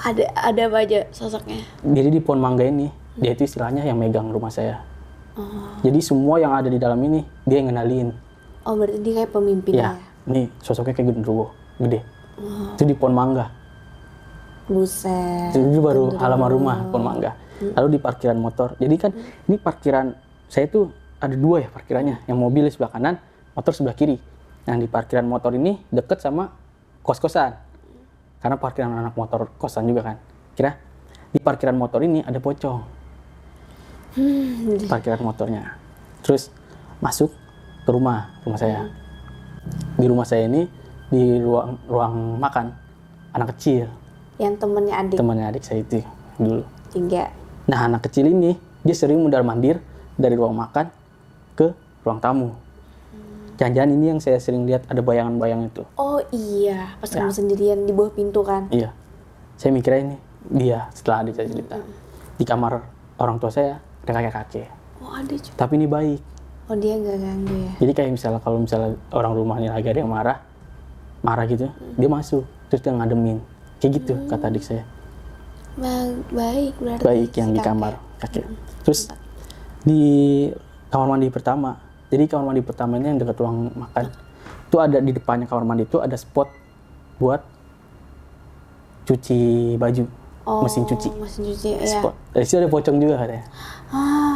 Ada apa aja sosoknya? Jadi di pohon mangga ini, dia itu istilahnya yang megang rumah saya. Jadi semua yang ada di dalam ini, dia yang ngenalin. Oh, berarti dia kayak pemimpinnya ya? Nih sosoknya kayak genderuwo, gede. Itu di pohon mangga. Buset. Itu baru halaman rumah, pohon mangga. Lalu di parkiran motor. Jadi kan ini parkiran, saya tuh ada 2 ya parkirannya. Yang mobil di sebelah kanan, motor sebelah kiri. Yang di parkiran motor ini deket sama kos-kosan. Karena parkiran anak motor kosan juga kan. Kira di parkiran motor ini ada pocong. Parkiran motornya. Terus masuk ke rumah saya. Di rumah saya ini di ruang makan anak kecil. Yang temennya adik Adik saya itu dulu. 3. Nah anak kecil ini dia sering mundar-mandir dari ruang makan ke ruang tamu. Jangan-jangan ini yang saya sering lihat ada bayangan-bayangan itu. Oh iya, pas kamu sendirian di bawah pintu kan? Iya. Saya mikirnya ini dia setelah adik saya cerita. Di kamar orang tua saya ada kakek-kakek. Oh ada juga. Tapi ini baik. Oh dia nggak ganggu ya? Jadi kayak misalnya kalau misalnya orang rumah ini lagi ada yang marah gitu, dia masuk terus dia ngademin. Kayak gitu kata adik saya. Baik berarti. Baik yang di kamar kakek. Terus di kamar mandi pertama. Jadi kamar mandi pertama ini yang dekat ruang makan. Itu ada di depannya kamar mandi itu ada spot buat cuci baju. Mesin cuci. Mesin cuci, spot. Dari situ ada pocong juga katanya.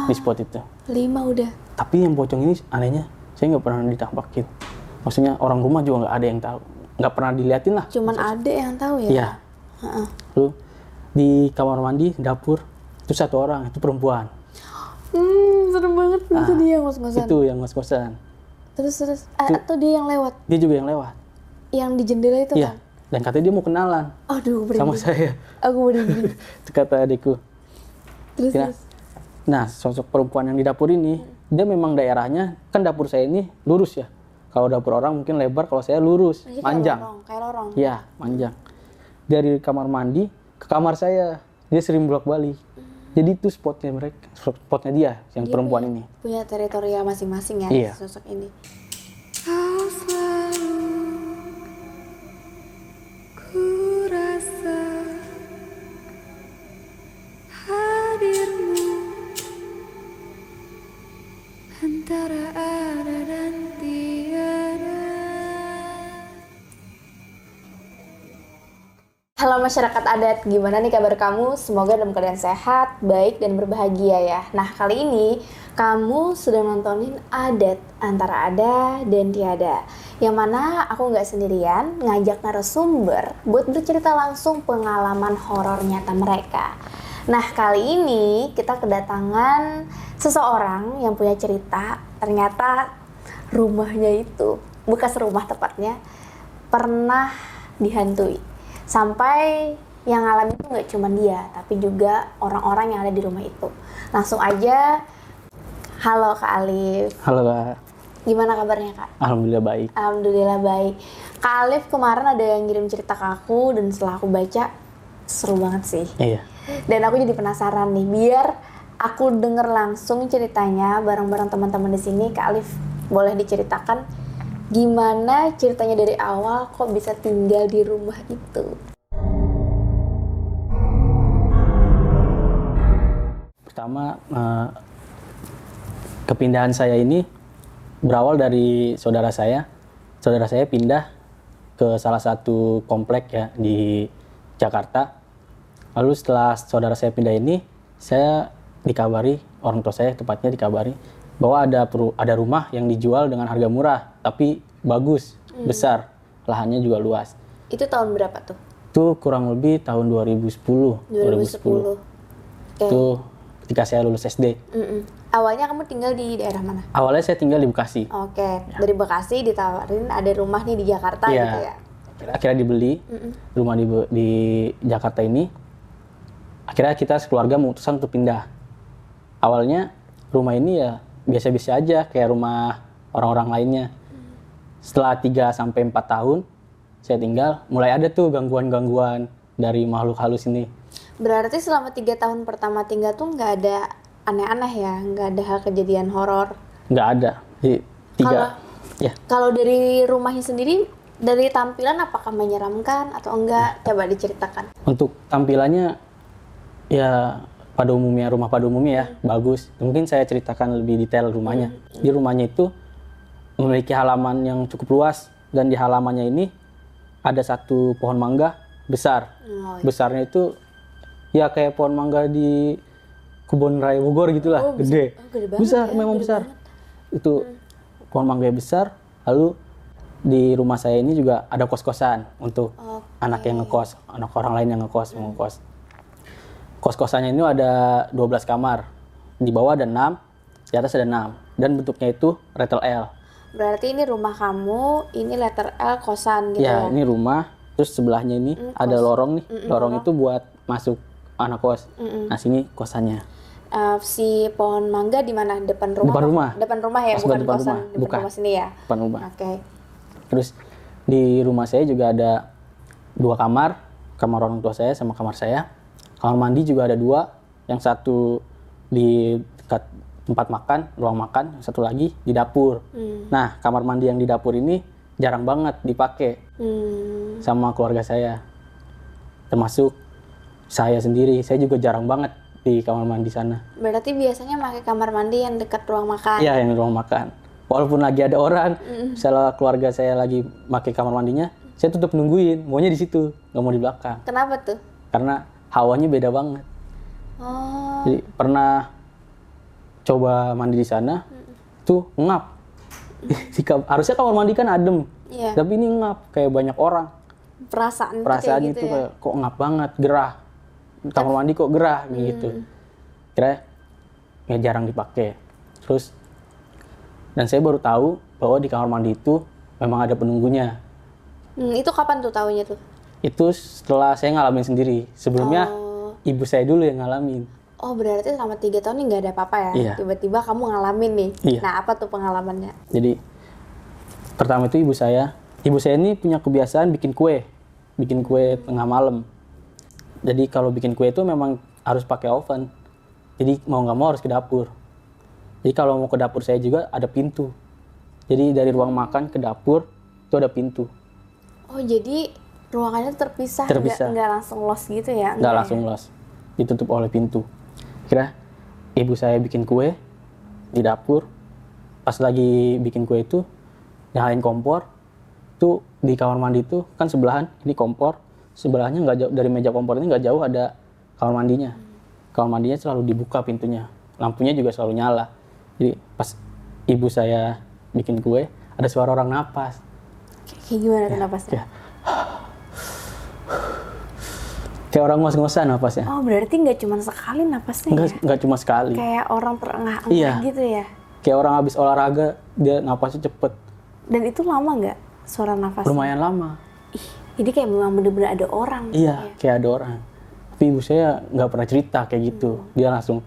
Di spot itu. 5 udah. Tapi yang pocong ini anehnya, saya nggak pernah ditampakin. Maksudnya orang rumah juga nggak ada yang tahu. Nggak pernah diliatin lah. Cuman ada yang tahu ya? Iya. Lalu di kamar mandi, dapur, itu 1 orang, itu perempuan. Serem banget. Itu dia yang ngos-ngosan? Itu yang ngos-ngosan. Terus? Atau dia yang lewat? Dia juga yang lewat. Yang di jendela itu Iya. kan? Dan katanya dia mau kenalan. Aduh, sama saya. Aku mau dingin. Itu kata adikku. Terus? Nah, sosok perempuan yang di dapur ini, dia memang daerahnya, kan dapur saya ini lurus ya. Kalau dapur orang mungkin lebar, kalau saya lurus, panjang. Kayak lorong. Iya, panjang. Dari kamar mandi ke kamar saya, dia sering bolak-balik. Jadi itu spotnya dia, yang perempuan ini. Punya teritorial masing-masing ya, iya. Sosok ini. Halo masyarakat adat, gimana nih kabar kamu? Semoga dalam keadaan sehat, baik, dan berbahagia ya. Nah, kali ini kamu sedang nontonin Adat Antara Ada dan Tiada. Yang mana aku nggak sendirian, ngajak narasumber buat bercerita langsung pengalaman horor nyata mereka. Nah, kali ini kita kedatangan seseorang yang punya cerita. Ternyata rumahnya itu, bekas rumah tepatnya, pernah dihantui. Sampai yang ngalamin itu nggak cuma dia, tapi juga orang-orang yang ada di rumah itu. Langsung aja, halo Kak Alif. Halo Kak. Gimana kabarnya Kak? Alhamdulillah baik. Alhamdulillah baik. Kak Alif kemarin ada yang ngirim cerita ke aku, dan setelah aku baca, seru banget sih. Iya. Dan aku jadi penasaran nih, biar aku denger langsung ceritanya bareng-bareng teman-teman di sini. Kak Alif, boleh diceritakan gimana ceritanya dari awal kok bisa tinggal di rumah itu? Pertama, kepindahan saya ini berawal dari saudara saya. Saudara saya pindah ke salah satu komplek ya di Jakarta. Lalu setelah saudara saya pindah ini, saya dikabari, orang tua saya tepatnya dikabari bahwa ada rumah yang dijual dengan harga murah, tapi bagus, besar, lahannya juga luas. Itu tahun berapa tuh? Itu kurang lebih tahun 2010. 2010. Okay. Itu ketika saya lulus SD. Awalnya kamu tinggal di daerah mana? Awalnya saya tinggal di Bekasi. Oke. Ya. Dari Bekasi ditawarin ada rumah nih di Jakarta gitu ya? Akhirnya dibeli rumah di Jakarta ini. Akhirnya kita sekeluarga memutuskan untuk pindah. Awalnya rumah ini ya biasa-biasa aja kayak rumah orang-orang lainnya. Setelah 3-4 tahun saya tinggal, mulai ada tuh gangguan-gangguan dari makhluk halus ini. Berarti selama 3 tahun pertama tinggal tuh nggak ada aneh-aneh ya? Nggak ada hal kejadian horor? Nggak ada. Jadi, Kalau dari rumahnya sendiri Dari tampilan apakah menyeramkan atau enggak? Coba diceritakan. Untuk tampilannya ya rumah pada umumnya ya bagus. Mungkin saya ceritakan lebih detail rumahnya. Di rumahnya itu memiliki halaman yang cukup luas, dan di halamannya ini ada satu pohon mangga besar. Besarnya itu ya kayak pohon mangga di Kebun Raya Bogor gitulah, gede. Gede banget Besar, ya, memang gede besar. banget. Itu pohon mangga besar. Lalu di rumah saya ini juga ada kos-kosan untuk anak yang ngekos, anak orang lain yang ngekos, mau ngekos. Kos-kosannya ini ada 12 kamar. Di bawah ada 6, di atas ada 6. Dan bentuknya itu letter L. Berarti ini rumah kamu, ini letter L kosan gitu Ya, ya? ini rumah. Terus sebelahnya ini ada lorong nih. Lorong itu buat masuk anak kos. Nah, sini kosannya. Si pohon mangga di mana? Depan rumah? Depan rumah. Depan rumah ya, Pas bukan depan kosan. rumah. Depan Bukan. rumah sini ya? Depan rumah. Oke. Terus di rumah saya juga ada 2 kamar. Kamar orang tua saya sama kamar saya. Kamar mandi juga ada 2. Yang satu di dekat tempat makan, ruang makan. Yang satu lagi di dapur. Nah, kamar mandi yang di dapur ini jarang banget dipakai sama keluarga saya. Termasuk saya sendiri. Saya juga jarang banget di kamar mandi sana. Berarti biasanya pakai kamar mandi yang dekat ruang makan? Iya, yang di ruang makan. Walaupun lagi ada orang, misalnya keluarga saya lagi pakai kamar mandinya, saya tetap nungguin, maunya di situ, nggak mau di belakang. Kenapa tuh? Karena hawanya beda banget. Oh, Jadi pernah coba mandi di sana, tuh ngap. Harusnya kamar mandi kan adem, iya. tapi ini ngap, kayak banyak orang. Perasaan Perasaan kayak itu gitu ya? kayak kok ngap banget, gerah. Kamar mandi kok gerah gitu. Kira ya jarang dipakai. Terus dan saya baru tahu bahwa di kamar mandi itu memang ada penunggunya. Itu kapan tuh taunya tuh? Itu setelah saya ngalamin sendiri. Sebelumnya ibu saya dulu yang ngalamin. Oh, berarti selama 3 tahun ini nggak ada apa-apa ya? Iya. Tiba-tiba kamu ngalamin nih. Iya. Nah, apa tuh pengalamannya? Jadi pertama itu ibu saya ini punya kebiasaan bikin kue tengah malam. Jadi kalau bikin kue itu memang harus pakai oven. Jadi mau nggak mau harus ke dapur. Jadi kalau mau ke dapur saya juga ada pintu. Jadi dari ruang makan ke dapur itu ada pintu. Oh, jadi ruangannya terpisah, Terpisah. Nggak langsung los gitu ya? Nggak langsung los, ditutup oleh pintu. Kira ibu saya bikin kue di dapur. Pas lagi bikin kue itu nyalain kompor. Tuh di kamar mandi itu kan sebelahan ini kompor. Sebelahnya nggak jauh dari meja kompor ini, nggak jauh ada kamar mandinya. Kamar mandinya selalu dibuka pintunya. Lampunya juga selalu nyala. Jadi pas ibu saya bikin kue, ada suara orang napas. Kayak gimana tuh napasnya? Kayak orang ngos-ngosan napasnya. Oh, berarti nggak cuma sekali napasnya ya? Nggak cuma sekali. Kayak orang terengah-engah Iya. gitu ya? Kayak orang habis olahraga, dia napasnya cepet. Dan itu lama nggak suara napasnya? Lumayan lama. Ih, jadi kayak memang bener-bener ada orang. Iya, kayak ada orang. Tapi ibu saya nggak pernah cerita kayak gitu. Dia langsung,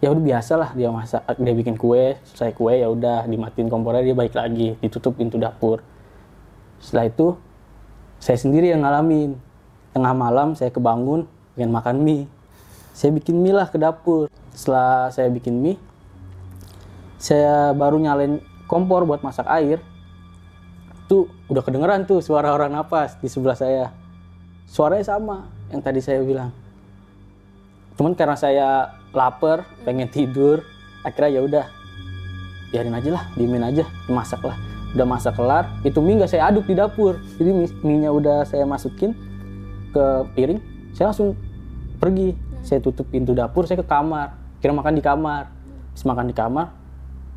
ya udah biasa lah dia masak, dia bikin kue, selesai kue ya udah dimatiin kompornya, dia balik lagi, ditutup pintu dapur. Setelah itu saya sendiri yang ngalamin. Tengah malam saya kebangun pengen makan mie. Saya bikin mie lah ke dapur. Setelah saya bikin mie, saya baru nyalain kompor buat masak air. Tuh udah kedengeran tuh suara orang napas di sebelah saya. Suaranya sama yang tadi saya bilang. Cuman karena saya lapar, pengen tidur, akhirnya ya udah biarin aja lah, diemin aja, dimasak lah. Udah masak kelar, itu mie nggak saya aduk di dapur. Jadi mie-nya udah saya masukin ke piring, saya langsung pergi. Saya tutup pintu dapur, saya ke kamar. Kira makan di kamar. Habis makan di kamar,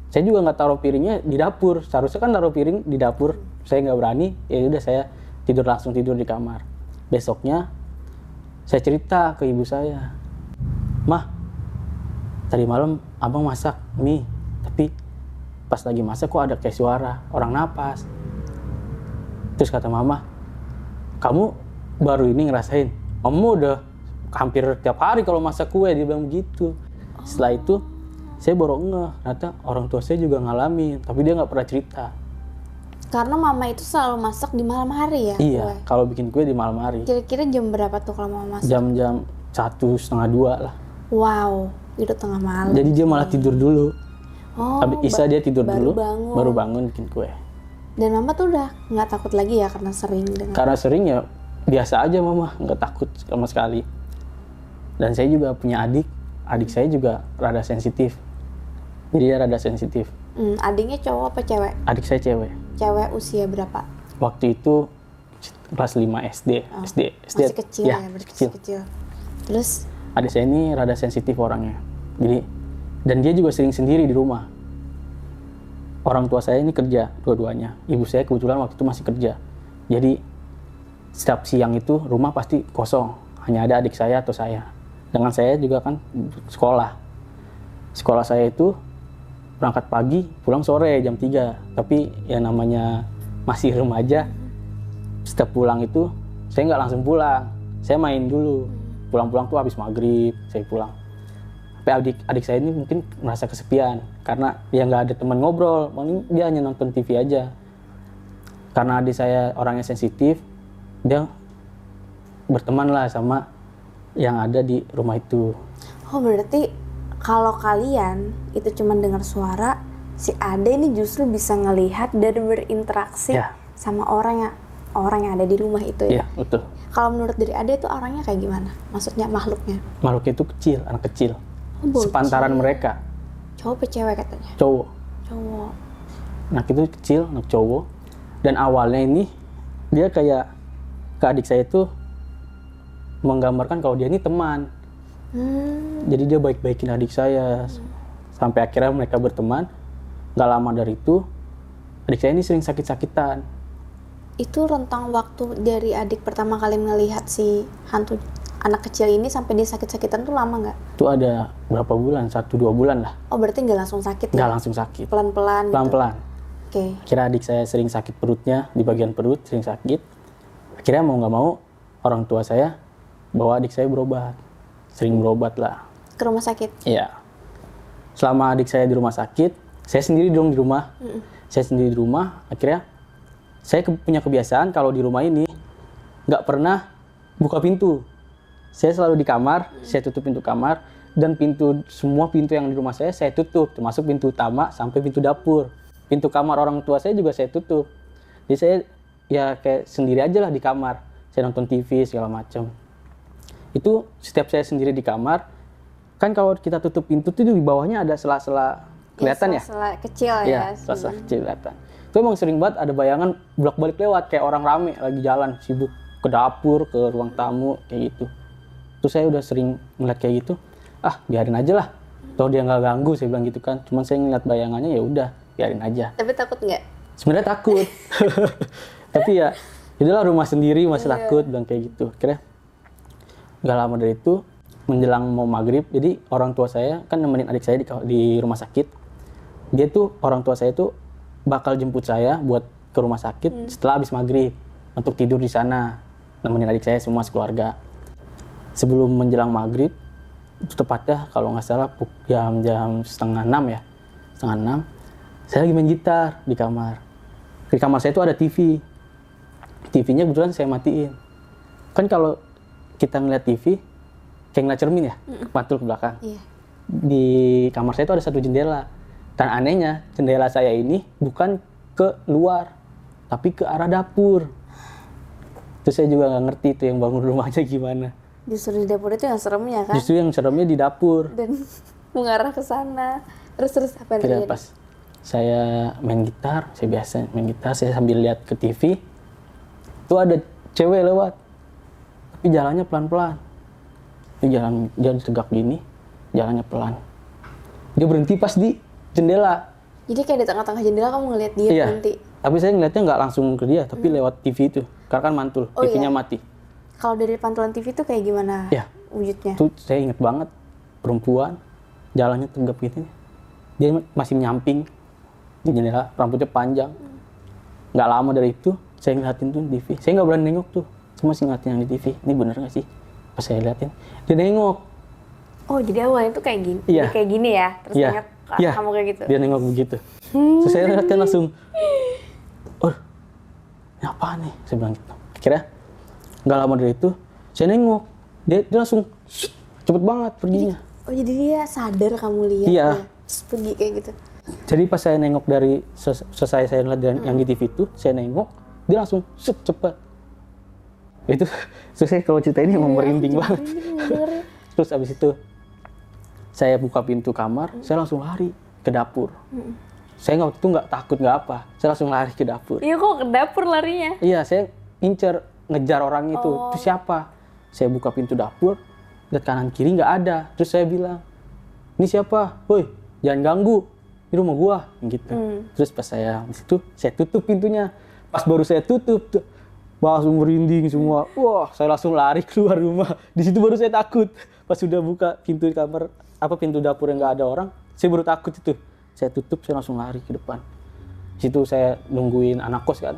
saya juga nggak taruh piringnya di dapur. Seharusnya kan taruh piring di dapur. Saya nggak berani, ya udah saya langsung tidur di kamar. Besoknya saya cerita ke ibu saya, "Mah, tadi malam abang masak mie, tapi pas lagi masak kok ada kayak suara orang napas." Terus kata mama, "Kamu baru ini ngerasain? Kamu udah hampir tiap hari kalau masak kue," dia bilang begitu. Setelah itu saya baru ngeh, ternyata orang tua saya juga ngalamin, tapi dia nggak pernah cerita. Karena mama itu selalu masak di malam hari ya? Iya, kue? kalau bikin kue di malam hari. Kira-kira jam berapa tuh kalau mama masak? Jam-jam 1:30 lah. Wow, itu tengah malam. Jadi dia malah tidur dulu. Oh, Habis Isa dia tidur baru dulu, bangun. baru bangun bikin kue. Dan mama tuh udah nggak takut lagi ya karena sering dengan. Karena sering ya biasa aja mama, nggak takut sama sekali. Dan saya juga punya adik saya juga rada sensitif. Jadi dia rada sensitif. Adiknya cowok apa cewek? Adik saya cewek. Cewek usia berapa? Waktu itu kelas 5 SD. SD Masih kecil ya, kecil. kecil. Terus Adik saya ini rada sensitif orangnya. Jadi dan dia juga sering sendiri di rumah. Orang tua saya ini kerja dua-duanya. Ibu saya kebetulan waktu itu masih kerja. Jadi setiap siang itu rumah pasti kosong. Hanya ada adik saya atau saya. Dengan saya juga kan sekolah. Sekolah saya itu berangkat pagi, pulang sore jam 3. Tapi ya namanya masih remaja. Setiap pulang itu saya nggak langsung pulang. Saya main dulu. Pulang-pulang tuh habis maghrib saya pulang. Tapi adik saya ini mungkin merasa kesepian karena dia nggak ada teman ngobrol, paling dia hanya nonton TV aja. Karena adik saya orangnya sensitif, dia berteman lah sama yang ada di rumah itu. oh berarti kalau kalian itu cuma dengar suara, si Ade ini justru bisa ngelihat dan berinteraksi Ya. sama orang yang ada di rumah itu ya. Iya, betul. Kalau menurut dari Ade itu orangnya kayak gimana? Maksudnya makhluknya? Makhluknya itu kecil, anak kecil. Oh, bocil. Sepantaran mereka, Cowok apa cewek katanya? cowok. Cowok. Anak itu kecil, anak cowok. Dan awalnya ini dia kayak ke adik saya itu menggambarkan kalau dia ini teman. Jadi dia baik-baikin adik saya. Sampai akhirnya mereka berteman. Gak lama dari itu, adik saya ini sering sakit-sakitan. Itu rentang waktu dari adik pertama kali melihat si hantu anak kecil ini sampai dia sakit-sakitan tuh lama nggak? Itu ada berapa bulan? 1-2 bulan lah. Oh berarti nggak langsung sakit Nggak ya? langsung sakit. Pelan-pelan gitu? Pelan-pelan. Oke. Kira adik saya sering sakit perutnya, di bagian perut sering sakit. Akhirnya mau nggak mau, orang tua saya bawa adik saya berobat. Sering berobat lah. Ke rumah sakit? Iya. Selama adik saya di rumah sakit, saya sendiri dong di rumah. Saya sendiri di rumah, akhirnya saya punya kebiasaan kalau di rumah ini nggak pernah buka pintu. Saya selalu di kamar, saya tutup pintu kamar, dan semua pintu yang di rumah saya tutup, termasuk pintu utama sampai pintu dapur. Pintu kamar orang tua saya juga saya tutup. Jadi saya ya kayak sendiri aja lah di kamar. Saya nonton TV segala macam. Itu setiap saya sendiri di kamar, kan kalau kita tutup pintu tuh di bawahnya ada sela-sela kelihatan ya? Sela-sela kecil ya? Iya, sela-sela kecil kelihatan. Itu emang sering banget ada bayangan bolak-balik lewat, kayak orang rame lagi jalan, sibuk ke dapur, ke ruang tamu, kayak gitu. Terus saya udah sering ngeliat kayak gitu, biarin aja lah. Toh dia nggak ganggu, saya bilang gitu kan. Cuman saya ngeliat bayangannya, ya udah, biarin aja. Tapi takut nggak? Sebenarnya takut. Tapi ya, itulah rumah sendiri masih takut, bilang kayak gitu. Akhirnya nggak lama dari itu, menjelang mau maghrib, jadi orang tua saya kan nemenin adik saya di rumah sakit. Orang tua saya tuh bakal jemput saya buat ke rumah sakit setelah habis maghrib untuk tidur di sana, nemenin adik saya semua sekeluarga. Sebelum menjelang maghrib, itu tepatnya kalau nggak salah jam 5:30 ya, 5:30, saya lagi main gitar di kamar. Di kamar saya itu ada TV. TV-nya kebetulan saya matiin. Kan kalau kita ngeliat TV, kayak ngeliat cermin ya, mantul ke belakang. Iya. Di kamar saya itu ada satu jendela. Dan anehnya, jendela saya ini bukan ke luar, tapi ke arah dapur. Terus saya juga nggak ngerti itu yang bangun rumahnya gimana. Justru di dapur itu yang seremnya kan? Justru yang seremnya di dapur. Dan mengarah ke sana. Terus apa yang Kira terjadi? pas saya main gitar, saya biasa main gitar, saya sambil lihat ke TV, itu ada cewek lewat, tapi jalannya pelan-pelan. Dia jalan tegak gini, jalannya pelan. Dia berhenti pas di jendela. Jadi kayak di tengah-tengah jendela kamu ngeliat dia Iya. berhenti. Tapi saya ngeliatnya nggak langsung ke dia, tapi lewat TV itu. Karena kan mantul, Oh, TV-nya iya. mati. Kalau dari pantulan TV itu kayak gimana Iya. wujudnya? Itu saya inget banget, perempuan, jalannya tegap gitu. Dia masih nyamping di jendela, rambutnya panjang. Nggak lama dari itu, saya ngeliatin tuh di TV. Saya nggak berani nengok tuh, cuma masih ngeliatin yang di TV. Ini bener nggak sih? Pas saya liatin, dia nengok. Oh jadi awalnya itu kayak gini, Iya. Jadi kayak gini ya? Terus Iya. ingat Iya. kamu kayak gitu? Dia nengok begitu. Terus saya liatin langsung, ini apaan nih? Saya bilang gitu. Akhirnya, nggak lama dari itu, saya nengok. Dia langsung cepet banget perginya. Oh jadi dia sadar kamu lihat Iya. ya? Terus pergi kayak gitu? Jadi pas saya nengok dari selesai saya lihat yang di TV itu, saya nengok, dia langsung cepet. Itu saya kalau cerita ini emang merinding banget. Terus abis itu saya buka pintu kamar, saya langsung lari ke dapur. Saya waktu itu nggak takut nggak apa, saya langsung lari ke dapur. Iya, kok ke dapur larinya? Iya, saya ngejar orang itu. Itu siapa? Saya buka pintu dapur, lihat kanan kiri nggak ada. Terus saya bilang, ini siapa? Woi, jangan ganggu, ini rumah gua, gitu. Terus pas saya di situ, saya tutup pintunya. Pas baru saya tutup, tuh, langsung merinding semua. Wah, saya langsung lari keluar rumah. Di situ baru saya takut. Pas sudah buka pintu kamar, pintu dapur yang nggak ada orang, saya baru takut itu. Saya tutup, saya langsung lari ke depan. Di situ saya nungguin anak kos kan,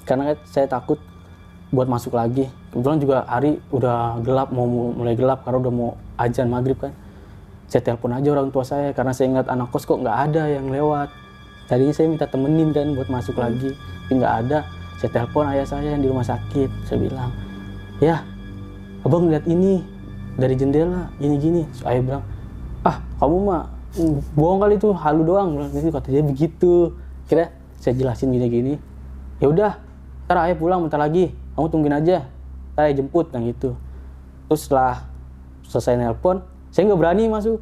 karena saya takut buat masuk lagi. Kebetulan juga hari udah gelap, mau mulai gelap karena udah mau azan maghrib kan. Saya telepon aja orang tua saya karena saya ingat anak kos kok nggak ada yang lewat. Tadinya saya minta temenin kan buat masuk lagi, tapi nggak ada. Saya telepon ayah saya yang di rumah sakit. Saya bilang, ya, abang lihat ini dari jendela, gini-gini. So, ayah bilang, kamu mah bohong kali itu, halu doang. Kata dia begitu. Kira saya jelasin gini-gini. Ya udah, ntar ayah pulang bentar lagi. Kamu tungguin aja. Ntar ayah jemput, yang gitu. Terus setelah selesai nelpon, saya nggak berani masuk.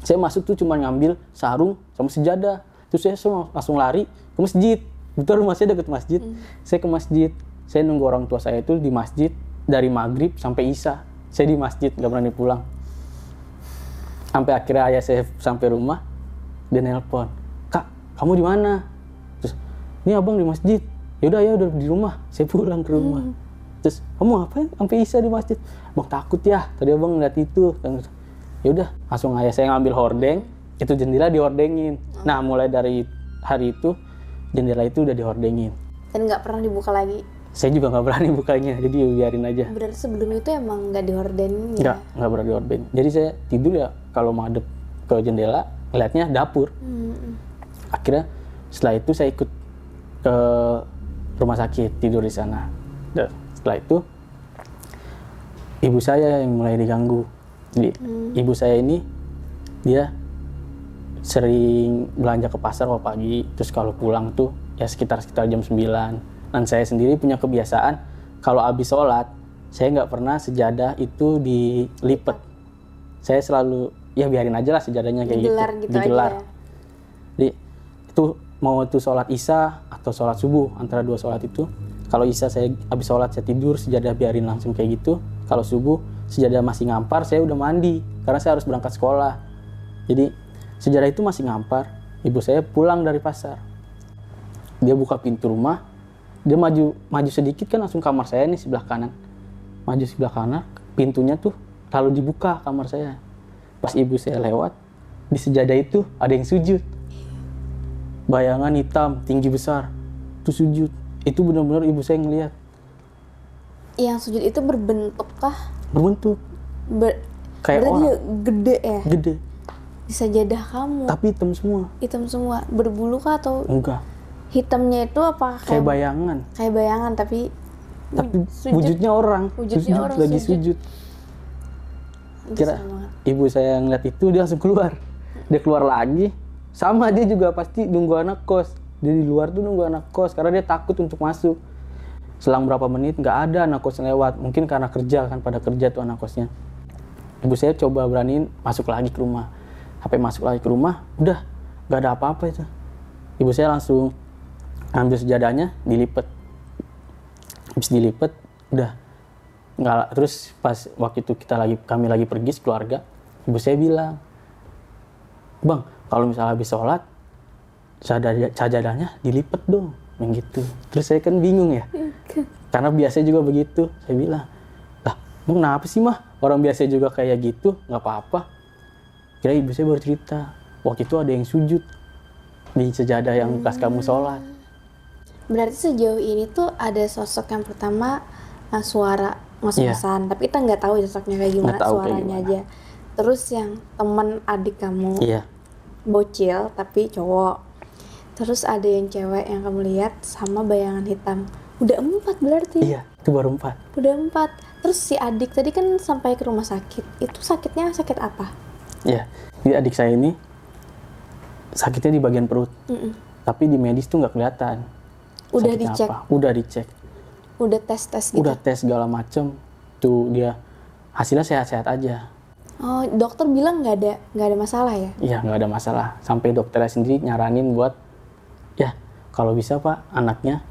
Saya masuk tuh cuma ngambil sarung sama sejadah. Terus saya langsung lari ke masjid. Betul, rumah saya deket masjid. Saya ke masjid. Saya nunggu orang tua saya itu di masjid dari maghrib sampai isya. Saya di masjid, nggak berani pulang. Sampai akhirnya ayah saya sampai rumah, dia nelpon, "Kak, kamu di mana?" Terus, "Ini abang di masjid." "Yaudah, ya udah di rumah." Saya pulang ke rumah. Terus, "Kamu ngapain sampai isya di masjid?" "Bang takut ya, tadi abang ngeliat itu." Ya udah, langsung ayah saya ngambil hordeng, itu jendela dihordengin. Nah, mulai dari hari itu jendela itu udah dihordengin. Dan nggak pernah dibuka lagi? Saya juga nggak berani bukanya, jadi biarin aja. Berarti sebelum itu emang nggak dihordengin ya? Nggak pernah dihordeng. Jadi saya tidur ya kalau madep ke jendela, ngeliatnya dapur. Akhirnya setelah itu saya ikut ke rumah sakit, tidur di sana. Dan setelah itu ibu saya yang mulai diganggu. Jadi ibu saya ini dia sering belanja ke pasar kalau pagi, terus kalau pulang tuh ya sekitar jam 9. Dan saya sendiri punya kebiasaan kalau habis sholat, saya nggak pernah sejadah itu dilipet. Saya selalu ya biarin aja lah sejadahnya kayak gitu, digelar. Aja. Jadi itu mau itu sholat isya atau sholat subuh, antara dua sholat itu. Kalau isya saya habis sholat saya tidur, sejadah biarin langsung kayak gitu. Kalau subuh sejadah masih ngampar, saya udah mandi karena saya harus berangkat sekolah. Jadi sejadah itu masih ngampar. Ibu saya pulang dari pasar, dia buka pintu rumah, dia maju sedikit kan langsung kamar saya nih sebelah kanan. Maju sebelah kanan, pintunya tuh lalu dibuka kamar saya. Pas ibu saya lewat, di sejadah itu ada yang sujud. Bayangan hitam, tinggi besar, itu sujud. Itu benar-benar ibu saya ngelihat. Yang sujud itu berbentuk kah? Berbentuk. Kayak berarti orang. dia gede ya? Gede. Di sajadah kamu? Tapi hitam semua. Hitam semua. Berbulu kah atau? Enggak. Hitamnya itu apa? Kayak bayangan. Kayak bayangan tapi wujudnya orang. Wujudnya orang lagi sujud. Kira ibu saya ngeliat itu dia langsung keluar. Dia keluar lagi. Sama dia juga pasti nunggu anak kos. Dia di luar tuh nunggu anak kos karena dia takut untuk masuk. Selang berapa menit nggak ada anak kos yang lewat. Mungkin karena kerja kan, pada kerja tuh anak kosnya. Ibu saya coba beraniin masuk lagi ke rumah. Sampai masuk lagi ke rumah, udah nggak ada apa-apa itu. Ibu saya langsung ambil sejadahnya, dilipet. Habis dilipet, udah nggak. Terus pas waktu itu kami lagi pergi sekeluarga, ibu saya bilang, "Bang, kalau misalnya habis sholat, sajadahnya dilipet dong," yang gitu. Terus saya kan bingung ya, karena biasa juga begitu. Saya bilang, "Lah, Bang, kenapa sih mah? Orang biasa juga kayak gitu, nggak apa-apa." Kira ibu saya baru cerita, waktu itu ada yang sujud di sejadah yang pas kamu sholat. Berarti sejauh ini tuh ada sosok yang pertama suara ngos-ngosan, tapi kita nggak tahu sosoknya kayak gimana, suaranya aja. Terus yang teman adik kamu, bocil tapi cowok. Terus ada yang cewek yang kamu lihat sama bayangan hitam. Udah 4 berarti? Iya, itu baru 4. Udah 4. Terus si adik tadi kan sampai ke rumah sakit. Itu sakitnya sakit apa? Iya, jadi adik saya ini sakitnya di bagian perut. Tapi di medis tuh nggak kelihatan. Udah sakitnya dicek? apa. Udah dicek. Udah tes gitu? Udah tes segala macem. Tuh dia hasilnya sehat-sehat aja. Oh, dokter bilang nggak ada masalah ya? Iya, nggak ada masalah. Sampai dokternya sendiri nyaranin buat, ya kalau bisa Pak, anaknya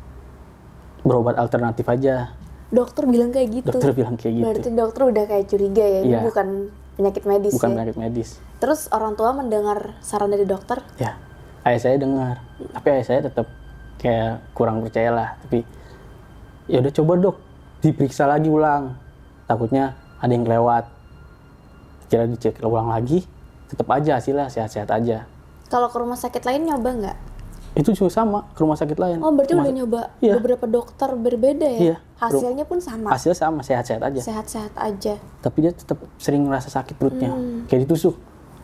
berobat alternatif aja. Dokter bilang kayak gitu? Dokter bilang kayak gitu. Berarti dokter udah kayak curiga ya, ini Iya. bukan penyakit medis Bukan ya? penyakit medis. Terus orang tua mendengar saran dari dokter? Ya, ayah saya dengar. Tapi ayah saya tetap kayak kurang percaya lah. Tapi ya udah coba dok, diperiksa lagi ulang. Takutnya ada yang kelewat. Kira dicek ulang lagi, tetap aja hasilnya sehat-sehat aja. Kalau ke rumah sakit lain nyoba nggak? Itu juga sama ke rumah sakit lain. Oh, berarti Rumah- udah nyoba Iya. beberapa dokter berbeda ya? Iya. Hasilnya pun sama? Hasilnya sama, sehat-sehat aja. Sehat-sehat aja. Tapi dia tetap sering ngerasa sakit perutnya, kayak ditusuk.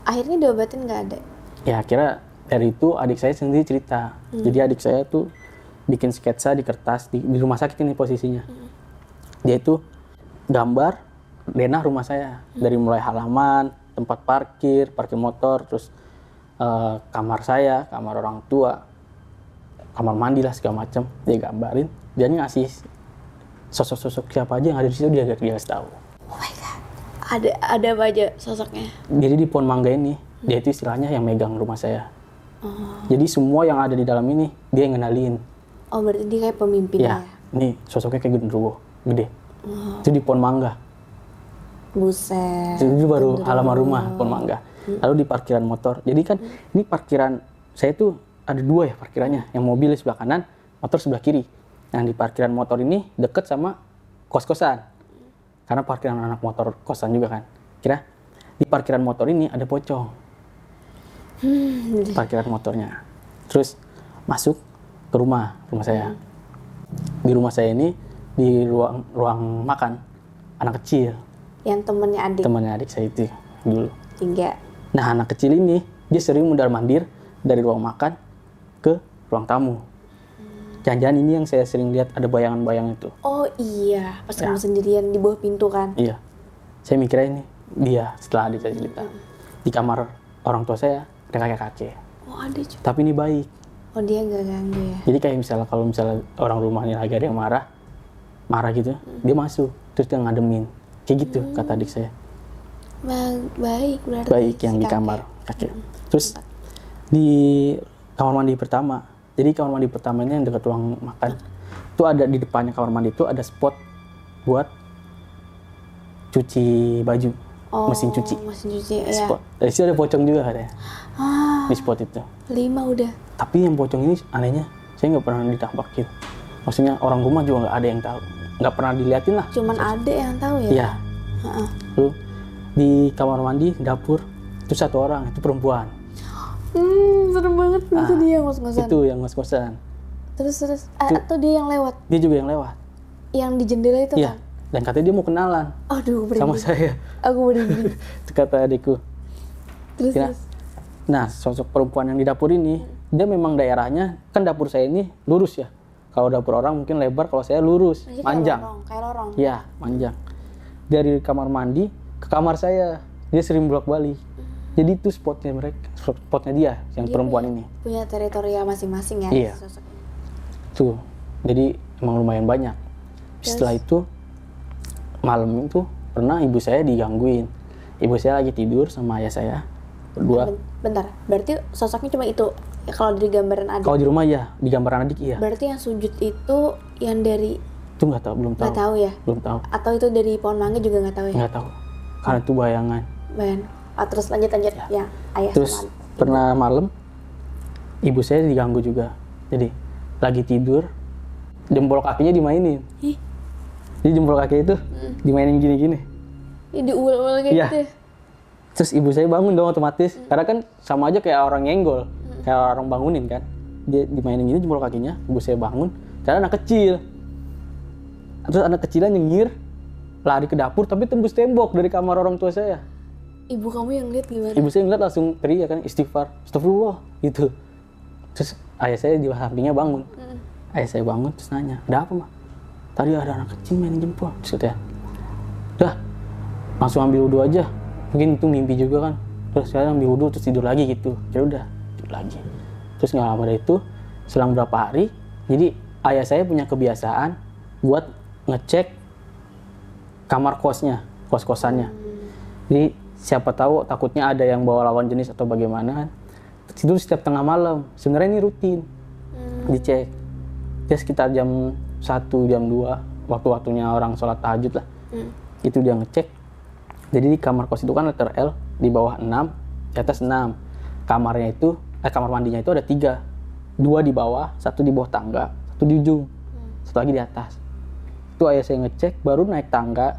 Akhirnya diobatin nggak ada? Ya akhirnya dari itu adik saya sendiri cerita. Jadi adik saya tuh bikin sketsa di kertas di rumah sakit ini posisinya. Dia itu gambar denah rumah saya dari mulai halaman, tempat parkir motor, terus kamar saya, kamar orang tua, kamar mandi lah segala macam. Dia gambarin, dia ngasih sosok-sosok siapa aja yang ada di situ dia kasih tahu. Oh my god. Ada apa aja sosoknya? Jadi di pohon mangga ini dia itu istilahnya yang megang rumah saya. Jadi semua yang ada di dalam ini dia yang ngenalin. Oh, berarti dia kayak pemimpinnya Ya, ini sosoknya kayak genderuwo, gede. Itu di pohon mangga. Buset. Itu baru halaman rumah pohon mangga. Lalu di parkiran motor. Jadi kan ini parkiran saya tuh ada dua ya parkirannya. Yang mobil di sebelah kanan, motor sebelah kiri. Nah di parkiran motor ini deket sama kos-kosan. Karena parkiran anak motor kosan juga kan. Kira di parkiran motor ini ada pocong. Parkiran motornya. Terus masuk ke rumah saya. Di rumah saya ini di ruang makan anak kecil. Yang temennya adik? Saya itu dulu. 3. Nah anak kecil ini dia sering mundar-mandir dari ruang makan ke ruang tamu. Jangan-jangan ini yang saya sering lihat ada bayangan-bayangan itu. Oh iya, pas kamu sendirian di bawah pintu kan? Iya. Saya mikirnya ini dia setelah adik saya cerita. Di kamar orang tua saya ada kakek-kakek. Oh ada juga. Tapi ini baik. Oh dia nggak ganggu ya? Jadi kayak misalnya kalau misalnya orang rumahnya lagi ada yang marah gitu, dia masuk terus dia ngademin. Kayak gitu kata adik saya. Baik berarti. Baik yang si di kakek. kamar kakek. Terus di kamar mandi pertama. Jadi kamar mandi pertama ini yang dekat ruang makan. Itu ada di depannya kamar mandi itu ada spot buat cuci baju. Oh, mesin cuci. Mesin cuci, ya. Spot. Dari situ ada pocong juga katanya. Ah, Di spot itu. 5 udah. Tapi yang pocong ini anehnya saya nggak pernah ditampakin. Maksudnya orang rumah juga nggak ada yang tahu. Nggak pernah diliatin lah. Cuman ada yang tahu ya? Iya. Heeh. Lalu di kamar mandi, dapur, itu satu orang, itu perempuan. Serem banget itu dia ngos-ngosan. Itu yang ngos-ngosan. Terus atau dia yang lewat? Dia juga yang lewat. Yang di jendela itu Iya. kan? Dan katanya dia mau kenalan Aduh, sama berhenti. saya. Aku berhenti. Itu kata adikku. Terus, Ya. Nah, sosok perempuan yang di dapur ini, dia memang daerahnya, kan dapur saya ini lurus ya. Kalau dapur orang mungkin lebar, kalau saya lurus, Jadi manjang. Kayak lorong. Iya, manjang. Dari kamar mandi ke kamar saya, dia sering bolak-balik. Jadi itu spotnya mereka, spotnya dia, yang Dia perempuan ini. Punya teritorial masing-masing ya? Iya. Sosok ini. Tuh, jadi emang lumayan banyak. Setelah itu, malam itu pernah ibu saya digangguin. Ibu saya lagi tidur sama ayah saya, berdua. Bentar, berarti sosoknya cuma itu? Ya, kalau dari gambaran adik? Kalau di rumah ya, di gambaran adik iya. Berarti yang sujud itu yang dari... Itu nggak tahu, belum tahu. Nggak tahu ya? Belum tahu, Atau itu dari pohon mangga juga nggak tahu ya? nggak tahu. Karena itu bayangan. Bayan. Terus lanjut ya. Ayah Terus sama pernah malam, ibu saya diganggu juga. Jadi lagi tidur, jempol kakinya dimainin. Ih, Jadi jempol kaki itu dimainin gini-gini. ini diulang-ulang kayak Iya. gitu ya? Terus ibu saya bangun dong otomatis. Karena kan sama aja kayak orang nyenggol. Kayak orang bangunin kan. Dia dimainin gini jempol kakinya, ibu saya bangun. Karena anak kecil. Terus anak kecilnya nyengir, lari ke dapur tapi tembus tembok dari kamar orang tua saya. Ibu kamu yang lihat gimana? Ibu saya ngeliat langsung teriak kan, istighfar, astagfirullah gitu. Terus ayah saya di sampingnya bangun. Ayah saya bangun terus nanya, ada apa mah? Tadi ada anak kecil main jempol. Terus katanya, dah langsung ambil wudhu aja. Mungkin itu mimpi juga kan. Terus sekarang ambil wudhu terus tidur lagi gitu. Ya udah lagi. Terus nggak lama dari itu, selang berapa hari, jadi ayah saya punya kebiasaan buat ngecek kamar kosnya, kos-kosannya. Jadi siapa tahu takutnya ada yang bawa lawan jenis atau bagaimana kan. Itu setiap tengah malam. Sebenarnya ini rutin dicek. Dia sekitar jam 1, jam 2, waktu-waktunya orang sholat tahajud lah. Itu dia ngecek. Jadi di kamar kos itu kan letter L, di bawah 6, di atas 6. Kamar mandinya itu ada 3. 2 di bawah, 1 di bawah tangga, 1 di ujung, 1 lagi di atas. Itu ayah saya ngecek, baru naik tangga.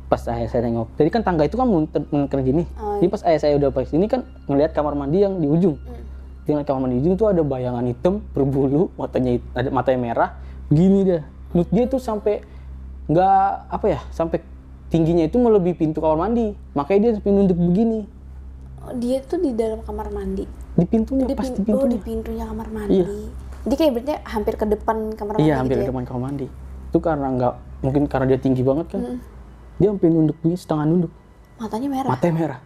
Pas ayah saya nengok, jadi kan tangga itu kan munter gini. Jadi pas ayah saya udah pas ini kan ngelihat kamar mandi yang di ujung. Di kamar mandi di ujung tuh ada bayangan hitam berbulu, matanya merah, gini dah. Menurut dia tuh sampai sampai tingginya itu melebihi pintu kamar mandi. Makanya dia sampai nunduk begini. Dia tuh di dalam kamar mandi. Di pintunya, pas di pintunya. Di pintunya kamar mandi. Iya. Jadi kayak berarti hampir ke depan kamar mandi. Iya, hampir ke depan kamar mandi. Itu mungkin karena dia tinggi banget kan. Dia sampai nunduk begini, setengah nunduk. Matanya merah. Matanya merah.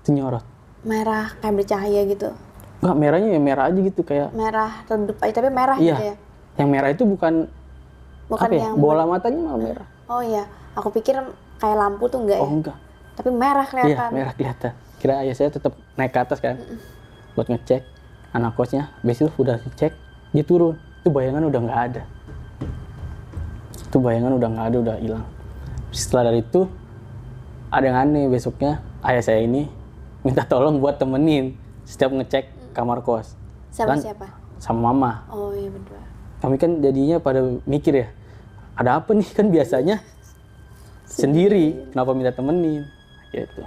Itu nyorot. Merah kayak bercahaya gitu. Enggak, merahnya ya merah aja gitu kayak. Merah redup aja tapi merah iya. gitu ya. Yang merah itu bukan yang bola matanya malah merah. Oh iya, aku pikir kayak lampu tuh enggak ya? Oh enggak. Tapi merah kelihatan. Iya, merah kelihatan. Kira ayah saya tetap naik ke atas kan. Buat ngecek anak kosnya. Besok udah dicek, dia turun. Itu bayangan udah nggak ada. Udah hilang. Setelah dari itu ada yang aneh. Besoknya ayah saya ini minta tolong buat temenin setiap ngecek kamar kos. Sama siapa? Sama mama. Oh iya berdua. Kami kan jadinya pada mikir ya, ada apa nih, kan biasanya sendiri, kenapa minta temenin gitu.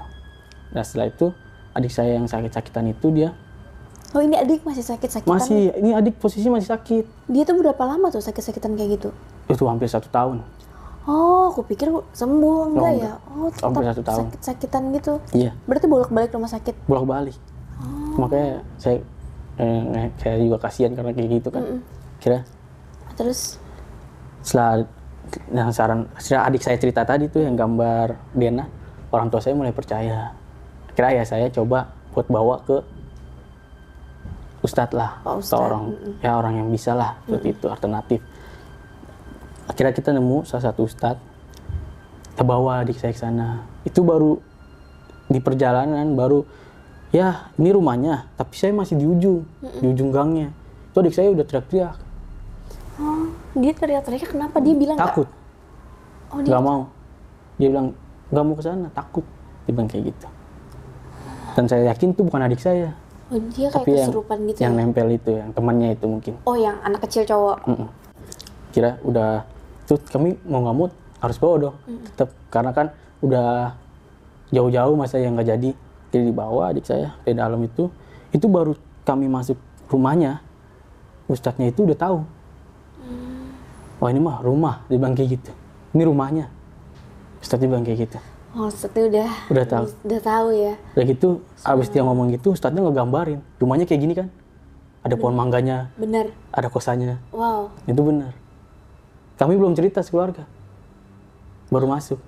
Nah setelah itu adik saya yang sakit-sakitan itu dia. Oh ini adik masih sakit-sakitan? Masih, ini adik posisi masih sakit. Dia tuh berapa lama tuh sakit-sakitan kayak gitu? Itu hampir 1 tahun. Oh aku pikir sembuh, enggak ya? Oh tetap hampir 1 tahun. Sakit-sakitan gitu? Iya. Berarti bolak-balik rumah sakit? Bolak-balik. Makanya saya juga kasihan karena kayak gitu kan. Kira terus setelah adik saya cerita tadi tuh yang gambar Dena, orang tua saya mulai percaya. Akhirnya ayah saya coba buat bawa ke ustadz lah, atau orang yang bisa lah, seperti itu, alternatif. Akhirnya kita nemu salah satu ustadz, kita bawa adik saya ke sana. Itu baru di perjalanan, ya ini rumahnya, tapi saya masih di ujung gangnya. Itu adik saya udah teriak-teriak. Oh, dia teriak-teriak kenapa? Dia bilang takut. Oh, dia nggak mau. Dia bilang nggak mau ke sana, takut. Dia bilang kayak gitu. Dan saya yakin itu bukan adik saya. Oh, dia kayak tapi kesurupan gitu. Yang nempel itu, yang temannya itu mungkin. Oh, yang anak kecil cowok. Kira udah, tuh kami mau nggak mau harus bawa dong. Tetap karena kan udah jauh-jauh masa yang nggak jadi. Jadi dibawa adik saya ke dalam itu baru kami masuk rumahnya, ustadznya itu udah tahu. Wah ini mah rumah, dia bilang kayak gitu. Ini rumahnya, ustadznya bilang kayak gitu. Oh ustadznya udah tahu ya. Udah gitu, abis dia ngomong gitu, ustadznya ngegambarin. Rumahnya kayak gini kan, ada pohon mangganya, bener. Ada kosannya. Wow. Itu benar. Kami belum cerita sekeluarga, baru masuk.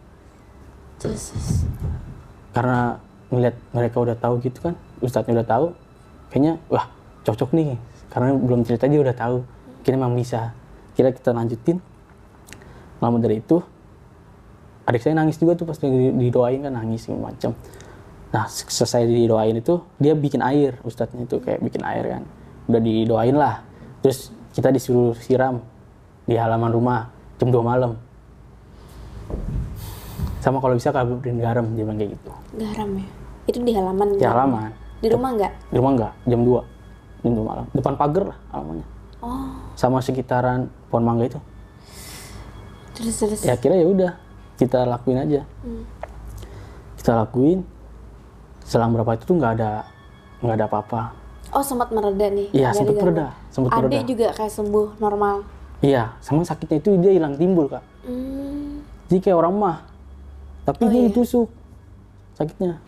Terus. Karena ngeliat mereka udah tahu gitu kan, ustadznya udah tahu, kayaknya wah cocok nih, karena belum cerita dia udah tahu, kira memang bisa. Kira kita lanjutin. Lama dari itu adik saya nangis juga tuh pas didoain kan, nangis macam. Nah selesai didoain itu dia bikin air, ustadznya itu kayak bikin air kan, udah didoain lah, terus kita disuruh siram di halaman rumah jam 2 malam. Sama kalau bisa kaburin garam, dia bilang kayak gitu. Garam ya? Itu di halaman? Di halaman. Di rumah enggak? Di rumah enggak, jam 2 malam. Depan pagar lah halamannya. Oh. Sama sekitaran pohon mangga itu. Terus. Ya kira ya udah, kita lakuin aja. Kita lakuin. Selang berapa itu tuh nggak ada apa-apa. Oh sempat mereda nih? Iya sempat mereda. Adik juga kayak sembuh normal? Iya, sama sakitnya itu dia hilang timbul kak. Jadi kayak orang mah. Tapi dia ditusuk sakitnya.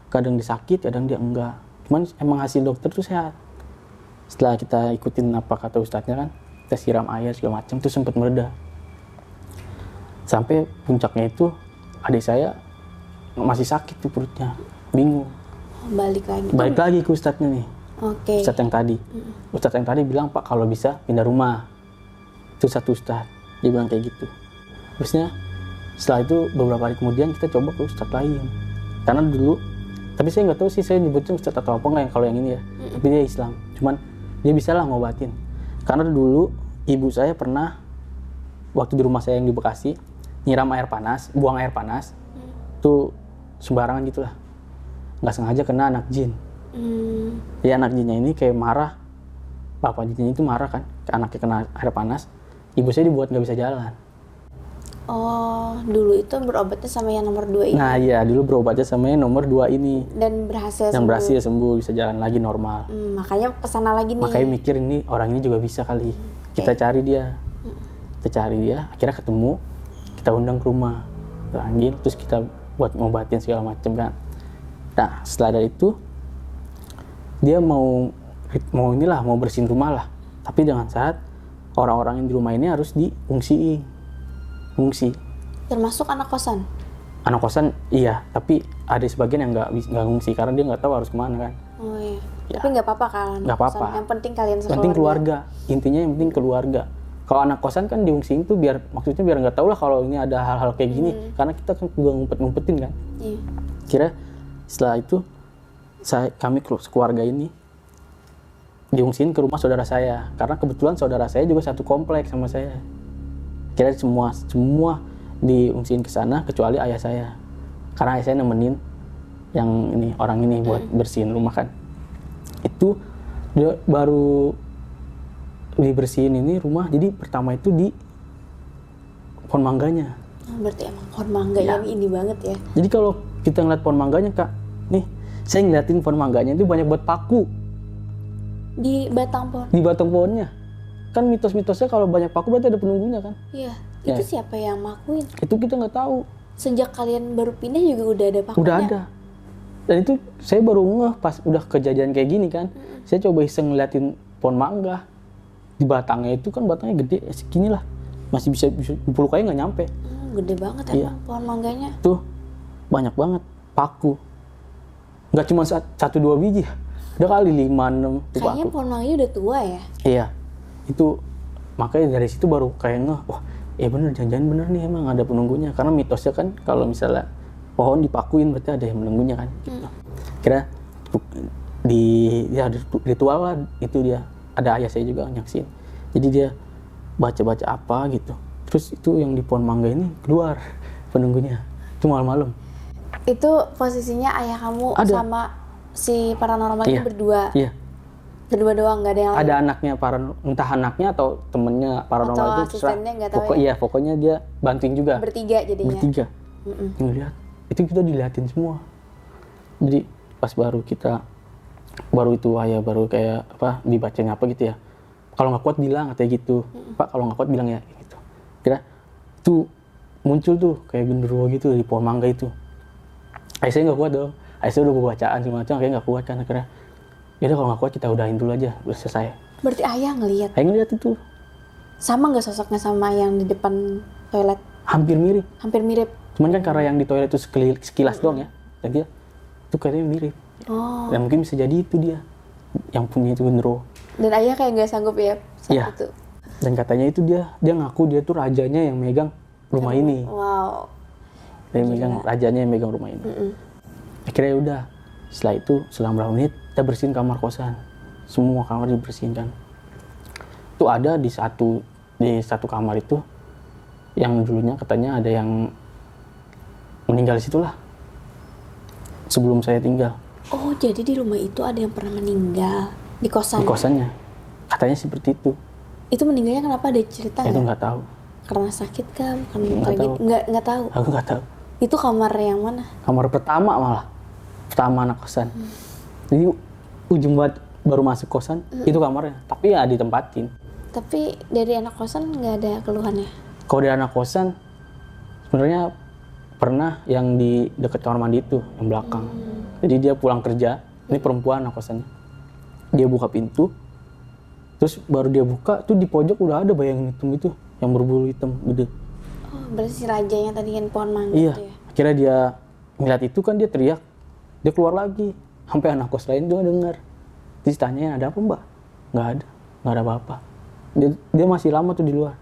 Kadang dia sakit, kadang dia enggak. Cuman emang hasil dokter tuh sehat. Setelah kita ikutin apa kata ustadznya kan, kita siram air segala macam, tuh sempat mereda. Sampai puncaknya itu adik saya masih sakit tuh perutnya, bingung. Balik lagi. Balik lagi ke ustadznya nih. Oke. Ustadz yang tadi. Ustadz yang tadi bilang, Pak kalau bisa pindah rumah. Itu satu ustadz, dia bilang kayak gitu. Terusnya setelah itu beberapa hari kemudian kita coba ke ustadz lain. Karena dulu, tapi saya nggak tahu sih saya nyebutnya ustadz atau apa nggak kalau yang ini ya. Tapi dia Islam, cuman dia bisa lah ngobatin. Karena dulu ibu saya pernah waktu di rumah saya yang di Bekasi nyiram air panas, buang air panas, tuh sembarangan gitulah, nggak sengaja kena anak jin. Ya anak jinnya ini kayak marah, bapak jinnya itu marah kan, anaknya kena air panas, ibu saya dibuat nggak bisa jalan. Oh, dulu itu berobatnya sama yang nomor 2 ini. Nah iya, dulu berobatnya sama yang nomor 2 ini. Dan berhasil Yang sembuh. berhasil sembuh, bisa jalan lagi normal. Makanya kesana lagi nih. Makanya mikir ini orang ini juga bisa kali. Kita cari dia. Kita cari dia, akhirnya ketemu. Kita undang ke rumah. Panggil, terus kita buat ngobatin segala macem kan. Nah, setelah dari itu dia mau bersihin rumah lah. Tapi dengan syarat orang-orang yang di rumah ini harus diungsiin. Ngungsi. Termasuk anak kosan. Anak kosan iya, tapi ada sebagian yang nggak ngungsi karena dia nggak tahu harus kemana kan. Oh iya. Ya. Tapi nggak apa-apa kan? Nggak apa-apa. Yang penting kalian sekeluarga. Penting keluarga. Intinya yang penting keluarga. Kalau anak kosan kan diungsiin tuh biar nggak tahu lah kalau ini ada hal-hal kayak gini. Karena kita kan juga ngumpet-ngumpetin kan. Iya. Kira setelah itu kami keluarga ini diungsiin ke rumah saudara saya. Karena kebetulan saudara saya juga satu kompleks sama saya. Kira semua diungsiin ke sana kecuali ayah saya. Karena ayah saya nemenin yang ini orang ini buat bersihin rumah kan. Itu dia baru dibersihin ini rumah. Jadi pertama itu di pohon mangganya. Oh, berarti emang pohon mangga yang ini banget ya. Jadi kalau kita ngeliat pohon mangganya Kak, nih saya ngeliatin pohon mangganya itu banyak buat paku Di batang pohon. di batang pohonnya. Kan mitos-mitosnya kalau banyak paku berarti ada penunggunya kan. Iya. Ya. Itu siapa yang makuin? Itu kita nggak tahu. Sejak kalian baru pindah juga udah ada pakunya. Udah ada. Dan itu saya baru ngeh pas udah kejadian kayak gini kan. Saya coba iseng ngeliatin pohon mangga. Di batangnya itu kan batangnya gede ya segini lah. Masih bisa pelukanya nggak nyampe. Gede banget Iya. emang pohon mangganya. Tuh banyak banget paku. Nggak cuma 1-2 biji. Udah kali 5-6 tuh Kayaknya paku. pohon mangganya udah tua ya. Iya. Itu makanya dari situ baru kayak ngeh, wah bener, jangan-jangan bener nih emang ada penunggunya. Karena mitosnya kan kalau misalnya pohon dipakuin berarti ada yang menunggunya kan. Gitu. Kira ada ritual lah itu dia. Ada ayah saya juga nyaksin. Jadi dia baca-baca apa gitu. Terus itu yang di pohon mangga ini keluar penunggunya. Itu malam-malam. Itu posisinya ayah kamu Ada. sama si paranormal itu berdua. Iya. Berdua doang, nggak ada yang lain. Ada anaknya entah anaknya atau temennya paranormal Atau itu terserah. asistennya, nggak tahu ya. Iya, pokoknya dia bantuin juga. Bertiga jadinya. Bertiga. Ngeliat. Itu kita diliatin semua. Jadi pas baru itu ayah baru kayak apa dibacain apa gitu ya. Kalau nggak kuat bilang katanya gitu. Pak kalau nggak kuat bilang ya gitu. Kira itu muncul tuh kayak genderuwo gitu di pohon mangga itu. Ayah saya nggak kuat dong. Ayah saya udah bacaan semacam kayak nggak kuat kan akhirnya. Yaudah kalau nggak kuat kita udahin dulu aja, udah selesai. Berarti ayah ngelihat. Ayah ngeliat itu. Sama nggak sosoknya sama yang di depan toilet? Hampir mirip. Hampir mirip. Cuman kan karena yang di toilet itu sekilas doang ya. Dan dia itu kayaknya mirip. Oh. Dan mungkin bisa jadi itu dia yang punya itu genderuwo. Dan ayah kayak nggak sanggup ya saat Iya. itu. Dan katanya itu dia ngaku dia tuh rajanya yang megang rumah ini. Wow. Dia megang rajanya yang megang rumah ini. Akhirnya udah. Setelah itu selang berapa menit kita bersihin kamar kosan. Semua kamar dibersihin kan. Itu ada di satu kamar itu yang dulunya katanya ada yang meninggal di situlah. Sebelum saya tinggal. Oh, jadi di rumah itu ada yang pernah meninggal di kosan. Di kosannya. Katanya seperti itu. Itu meninggalnya kenapa, ada cerita Itu nggak? nggak tahu. Karena sakit kah? Bukan Nggak tragedi? tahu. Nggak tahu. Aku nggak tahu. Itu kamar yang mana? Kamar pertama malah. Pertama anak kosan. Jadi ujung buat baru masuk kosan itu kamarnya. Tapi ya ditempatin. Tapi dari anak kosan nggak ada keluhannya? Kalau dari anak kosan sebenarnya pernah yang di dekat kamar mandi itu yang belakang. Jadi dia pulang kerja. Ini perempuan anak kosannya. Dia buka pintu. Terus baru dia buka tuh di pojok udah ada bayangan hitam itu yang berbulu hitam gede. Oh, berarti si rajanya tadi yang pohon mangga Iya. itu ya? Akhirnya dia ngeliat itu kan dia teriak. Dia keluar lagi. Sampai anak kos lain juga dengar. Terus tanyain, ada apa mbak? Nggak ada apa-apa. Dia masih lama tuh di luar.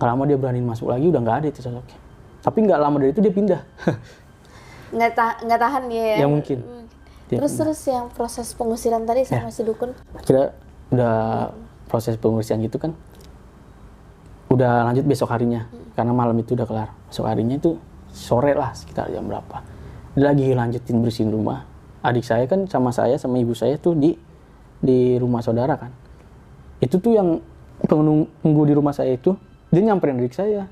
Nggak lama dia berani masuk lagi, udah nggak ada itu sosoknya. Tapi nggak lama dari itu dia pindah. Nggak tahan dia ya? Ya mungkin. Terus yang proses pengusiran tadi sama si dukun? Akhirnya udah proses pengusiran gitu kan, udah lanjut besok harinya. Karena malam itu udah kelar. Besok harinya itu sore lah, sekitar jam berapa. Dia lagi lanjutin bersihin rumah. Adik saya kan sama ibu saya tuh di rumah saudara kan. Itu tuh yang penunggu di rumah saya itu, dia nyamperin adik saya.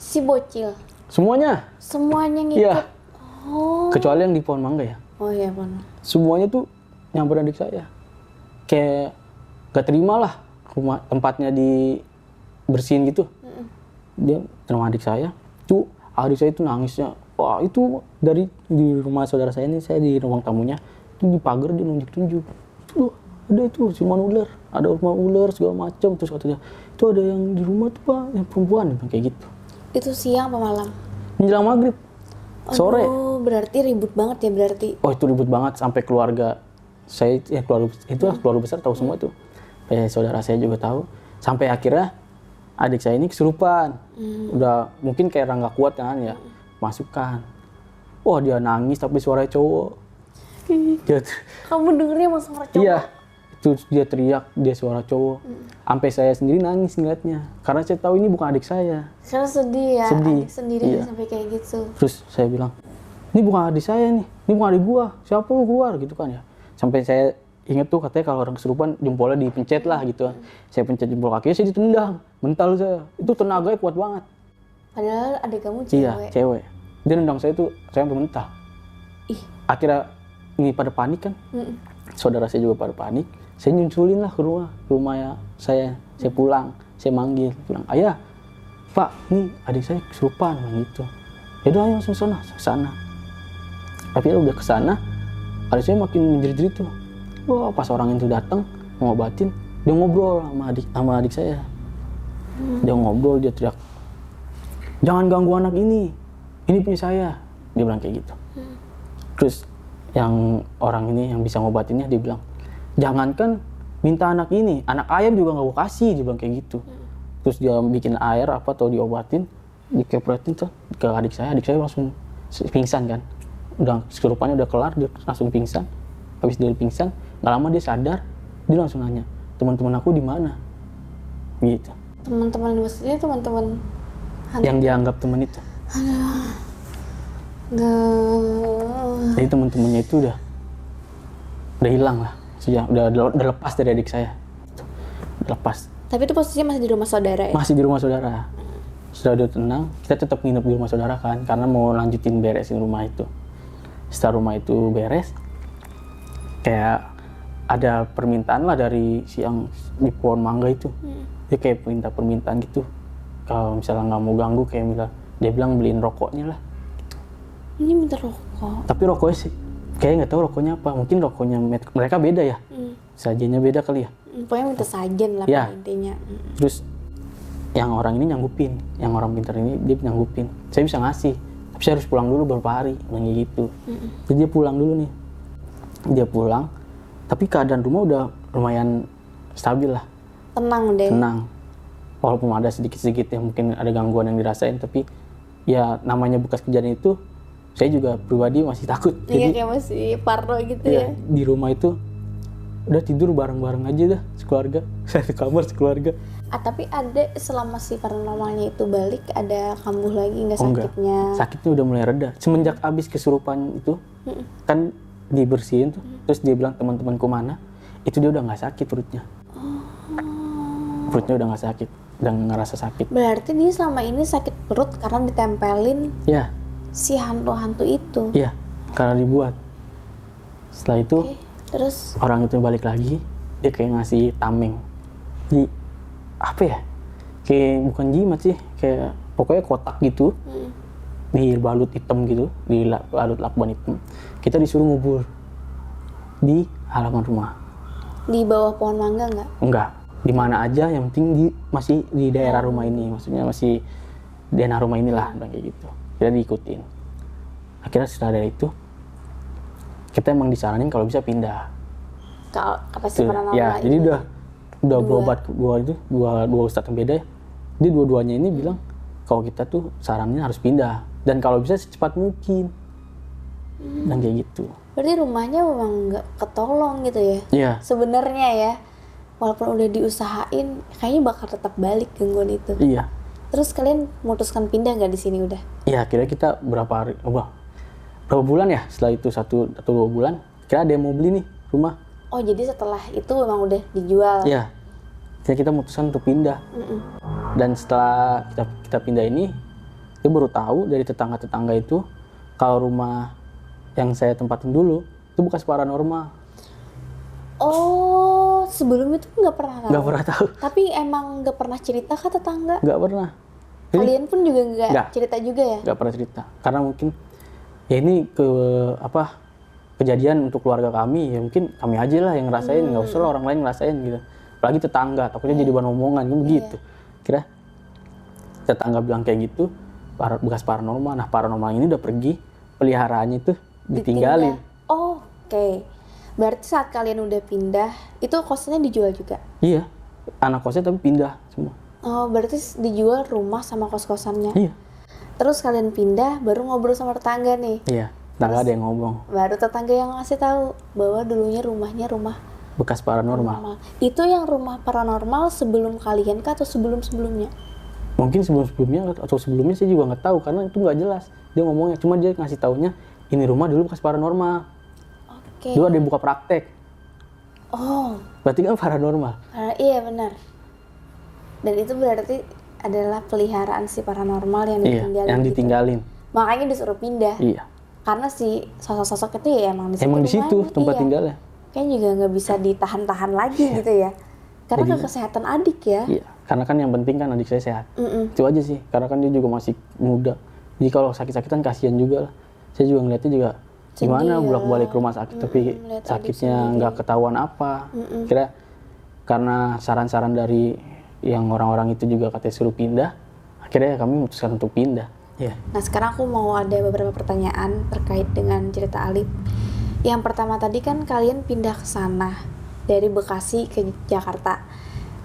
Si bocil? Semuanya ngikut? Iya. Oh. Kecuali yang di pohon mangga ya. Oh iya benar. Semuanya tuh nyamperin adik saya. Kayak gak terima lah rumah tempatnya dibersihin gitu. Dia terima adik saya. Tuh adik saya itu nangisnya. Wah itu dari di rumah saudara saya ini, saya di ruang tamunya. Itu di pagar dia nunjuk-nunjuk. Tuh ada itu siluman ular. Ada rumah ular segala macam. Terus katanya itu ada yang di rumah tuh pak, yang perempuan kayak gitu. Itu siang apa malam? Menjelang maghrib. Sore. Oh, berarti ribut banget ya berarti. Oh, itu ribut banget sampai keluarga saya keluarga besar tahu semua tuh. Saudara saya juga tahu. Sampai akhirnya adik saya ini kesurupan. Udah mungkin kayak nggak kuat kan ya. Masukkan. Wah, dia nangis tapi suaranya cowok. Kamu dengernya sama suara cowok? Iya. Itu dia teriak, dia suara cowok. Sampai saya sendiri nangis ngeliatnya. Karena saya tahu ini bukan adik saya. Karena sedih ya, sedih. Adik sendiri sampai kayak gitu. Terus saya bilang, ini bukan adik saya nih, ini bukan adik gua. Siapa lu keluar gitu kan ya. Sampai saya inget tuh katanya kalau orang kesurupan jempolnya dipencet lah gitu. Saya pencet jempol kakinya, saya ditendang. Mental saya. Itu tenaganya kuat banget. Padahal adik kamu cewek. Iya, cewek. Dia nendang saya tuh, saya sampai mentah. Ih. Akhirnya ini pada panik kan. Saudara saya juga pada panik. Saya nyunculin lah ke rumah ya saya pulang, saya manggil, bilang, ayah, pak, nih adik saya kesurupan, gitu. Ya udah ayo langsung sana. Tapi udah ke sana, adik saya makin menjerit-jerit tuh. Wah, pas orang itu datang mau ngobatin, dia ngobrol sama adik saya. Dia ngobrol, dia teriak, jangan ganggu anak ini punya saya. Dia bilang kayak gitu. Terus yang orang ini yang bisa ngobatinnya dia bilang, jangankan minta anak ini, anak ayam juga nggak gue kasih, dia bilang kayak gitu. Terus dia bikin air apa atau diobatin, dikepretin tuh ke adik saya langsung pingsan kan. Udah kesurupannya udah kelar, dia langsung pingsan. Habis dia pingsan, nggak lama dia sadar, dia langsung nanya, teman-teman aku di mana? Gitu. Teman-teman maksudnya teman-teman yang dianggap teman itu. Jadi teman-temannya itu udah hilang lah. Udah lepas dari adik saya. Udah lepas. Tapi itu posisinya masih di rumah saudara ya? Masih di rumah saudara. Sudah udah tenang, kita tetap nginep di rumah saudara kan, karena mau lanjutin beresin rumah itu. Setelah rumah itu beres, kayak ada permintaan lah dari si yang di pohon mangga itu. Dia kayak minta permintaan gitu. Kalau misalnya nggak mau ganggu, kayak dia bilang beliin rokoknya lah. Ini minta rokok? Tapi rokoknya sih, kayaknya nggak tahu rokoknya apa. Mungkin rokoknya mereka beda ya. Sajennya beda kali ya. Pokoknya minta sajen lah ya. intinya. Terus yang orang ini nyanggupin, yang orang pintar ini dia nyanggupin. Saya bisa ngasih, tapi saya harus pulang dulu beberapa hari, kayak gitu. Jadi dia pulang dulu nih. Dia pulang, tapi keadaan rumah udah lumayan stabil lah. Tenang deh. Tenang. Walaupun ada sedikit-sedikit yang mungkin ada gangguan yang dirasain, tapi ya namanya bekas kejadian itu, saya juga pribadi masih takut. Iya, kayak masih parno gitu ya. Di rumah itu udah tidur bareng-bareng aja dah sekeluarga. Satu kamar sekeluarga. Tapi ada selama si paranormalnya itu balik, ada kambuh lagi nggak sakitnya? Enggak. Sakitnya udah mulai reda. Semenjak abis kesurupan itu, kan dibersihin tuh. Terus dia bilang teman-temanku mana, itu dia udah nggak sakit perutnya. Perutnya udah nggak sakit, udah ngerasa sakit. Berarti dia selama ini sakit perut karena ditempelin si hantu-hantu itu? Iya, karena dibuat. Setelah itu, terus orang itu balik lagi, dia kayak ngasih tameng. Apa ya? Kayak bukan jimat sih, kayak pokoknya kotak gitu. Dibalut hitam gitu, dibalut lakban hitam. Kita disuruh ngubur di halaman rumah. Di bawah pohon mangga nggak? Enggak, di mana aja yang penting masih di daerah rumah ini, maksudnya masih di daerah rumah inilah, kayak gitu. Kita diikutin. Akhirnya setelah dari itu, kita emang disaranin kalau bisa pindah kapasitas paranormal ya, ini. jadi udah berobat gua itu dua ustadz yang beda ya. Jadi dua-duanya ini bilang kalau kita tuh sarannya harus pindah dan kalau bisa secepat mungkin. Dan kayak gitu. Berarti rumahnya memang nggak ketolong gitu ya? Iya. Sebenarnya ya, walaupun udah diusahain, kayaknya bakal tetap balik gangguan itu. Iya. Terus kalian memutuskan pindah nggak di sini udah? Iya, kira kita berapa bulan ya setelah itu 1 atau 2 bulan kira ada yang mau beli nih rumah. Oh jadi setelah itu memang udah dijual? Iya. Kita memutuskan untuk pindah. Dan setelah kita pindah ini, kita baru tahu dari tetangga-tetangga itu kalau rumah yang saya tempatin dulu itu bekas paranormal. Oh, sebelum itu nggak pernah tahu? Nggak pernah tahu. Tapi emang nggak pernah cerita ke tetangga? Nggak pernah. Jadi, kalian pun juga nggak nggak. cerita juga ya? Nggak pernah cerita. Karena mungkin ya ini kejadian untuk keluarga kami, ya mungkin kami aja lah yang ngerasain, nggak usah lah orang lain ngerasain gitu. Apalagi tetangga, takutnya jadi bahan omongan kan begitu. Kira tetangga bilang kayak gitu, bekas paranormal. Nah paranormal ini udah pergi, peliharaannya itu ditinggalin. Oh, oke. Berarti saat kalian udah pindah, itu kosnya dijual juga? Iya, anak kosnya tapi pindah semua. Oh, berarti dijual rumah sama kos-kosannya? Iya. Terus kalian pindah, baru ngobrol sama tetangga nih? Iya, tetangga ada yang ngomong. Baru tetangga yang ngasih tahu bahwa dulunya rumahnya rumah bekas paranormal. Itu yang rumah paranormal sebelum kalian kah atau sebelum-sebelumnya? Mungkin sebelum-sebelumnya atau sebelumnya saya juga nggak tahu karena itu nggak jelas. Dia ngomongnya, cuma dia ngasih taunya ini rumah dulu bekas paranormal. Oke. Dulu ada yang buka praktek. Oh. Berarti kan paranormal. Iya benar. Dan itu berarti adalah peliharaan si paranormal yang ditinggalin. Iya, yang ditinggalin. Gitu. Makanya disuruh pindah. Iya. Karena si sosok-sosok itu ya emang di situ. Emang di situ tempat iya. tinggalnya. Kayaknya juga nggak bisa ditahan-tahan lagi gitu ya. Karena ke kesehatan adik ya. Iya. Karena kan yang penting kan adik saya sehat. Itu aja sih. Karena kan dia juga masih muda. Jadi kalau sakit-sakitan kasihan juga lah. Saya juga ngeliatnya juga gimana bolak-balik rumah sakit tapi sakitnya nggak ketahuan apa. Kira karena saran-saran dari yang orang-orang itu juga katanya suruh pindah, akhirnya kami memutuskan untuk pindah. Yeah. Nah sekarang aku mau ada beberapa pertanyaan terkait dengan cerita Alip. Yang pertama tadi kan kalian pindah ke sana dari Bekasi ke Jakarta.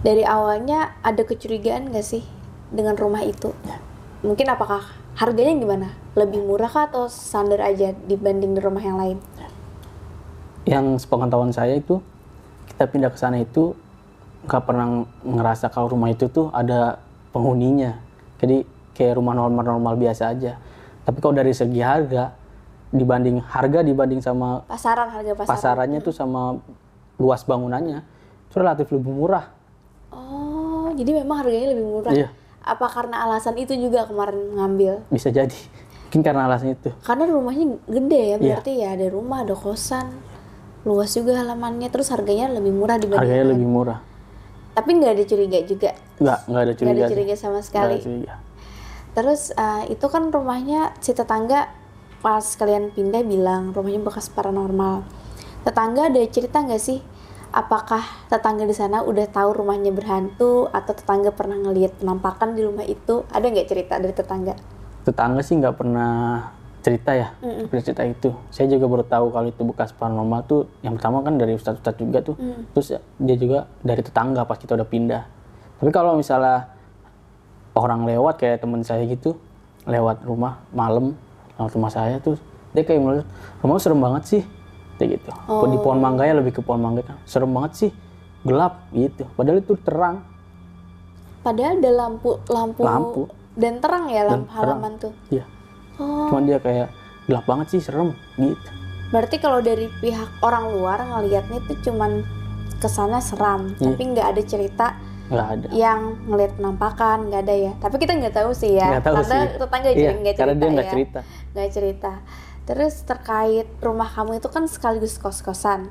Dari awalnya ada kecurigaan nggak sih dengan rumah itu? Yeah. Mungkin apakah harganya gimana? Lebih murah kah atau standar aja dibanding di rumah yang lain? Yang sepengetahuan saya itu kita pindah ke sana itu nggak pernah ngerasa kalau rumah itu tuh ada penghuninya. Jadi kayak rumah normal-normal biasa aja. Tapi kalau dari segi harga dibanding sama harga pasarannya tuh sama luas bangunannya itu relatif lebih murah. Oh, jadi memang harganya lebih murah. Iya. Apa karena alasan itu juga kemarin ngambil? Bisa jadi. Mungkin karena alasan itu. Karena rumahnya gede ya, berarti ya ada rumah, ada kosan. Luas juga halamannya, terus harganya lebih murah dibanding harganya lebih murah. Tapi nggak ada curiga juga? Nggak ada curiga. Nggak ada curiga sama sekali? Nggak ada curiga. Terus itu kan rumahnya si tetangga pas kalian pindah bilang rumahnya bekas paranormal. Tetangga ada cerita nggak sih? Apakah tetangga di sana udah tahu rumahnya berhantu atau tetangga pernah ngelihat penampakan di rumah itu? Ada nggak cerita dari tetangga? Tetangga sih nggak pernah cerita ya, cerita itu. Saya juga baru tahu kalau itu bekas paranormal tuh yang pertama kan dari ustadz juga tuh. Terus dia juga dari tetangga pas kita udah pindah. Tapi kalau misalnya orang lewat kayak teman saya gitu, lewat rumah malam, lewat rumah saya tuh, dia kayak ngeliat, rumahnya serem banget sih. Kayak gitu. Di pohon mangga ya, lebih ke pohon mangga kan. Serem banget sih. Gelap gitu. Padahal itu terang. Padahal ada lampu dan terang ya halaman tuh. Iya. Cuman dia kayak gelap banget sih, serem gitu. Berarti kalau dari pihak orang luar ngelihatnya itu cuman kesana seram, tapi nggak ada cerita yang ngelihat penampakan, nggak ada ya. Tapi kita nggak tahu sih ya, karena tetangga juga nggak cerita. Karena dia nggak ya. cerita. Nggak cerita. Terus terkait rumah kamu itu kan sekaligus kos-kosan.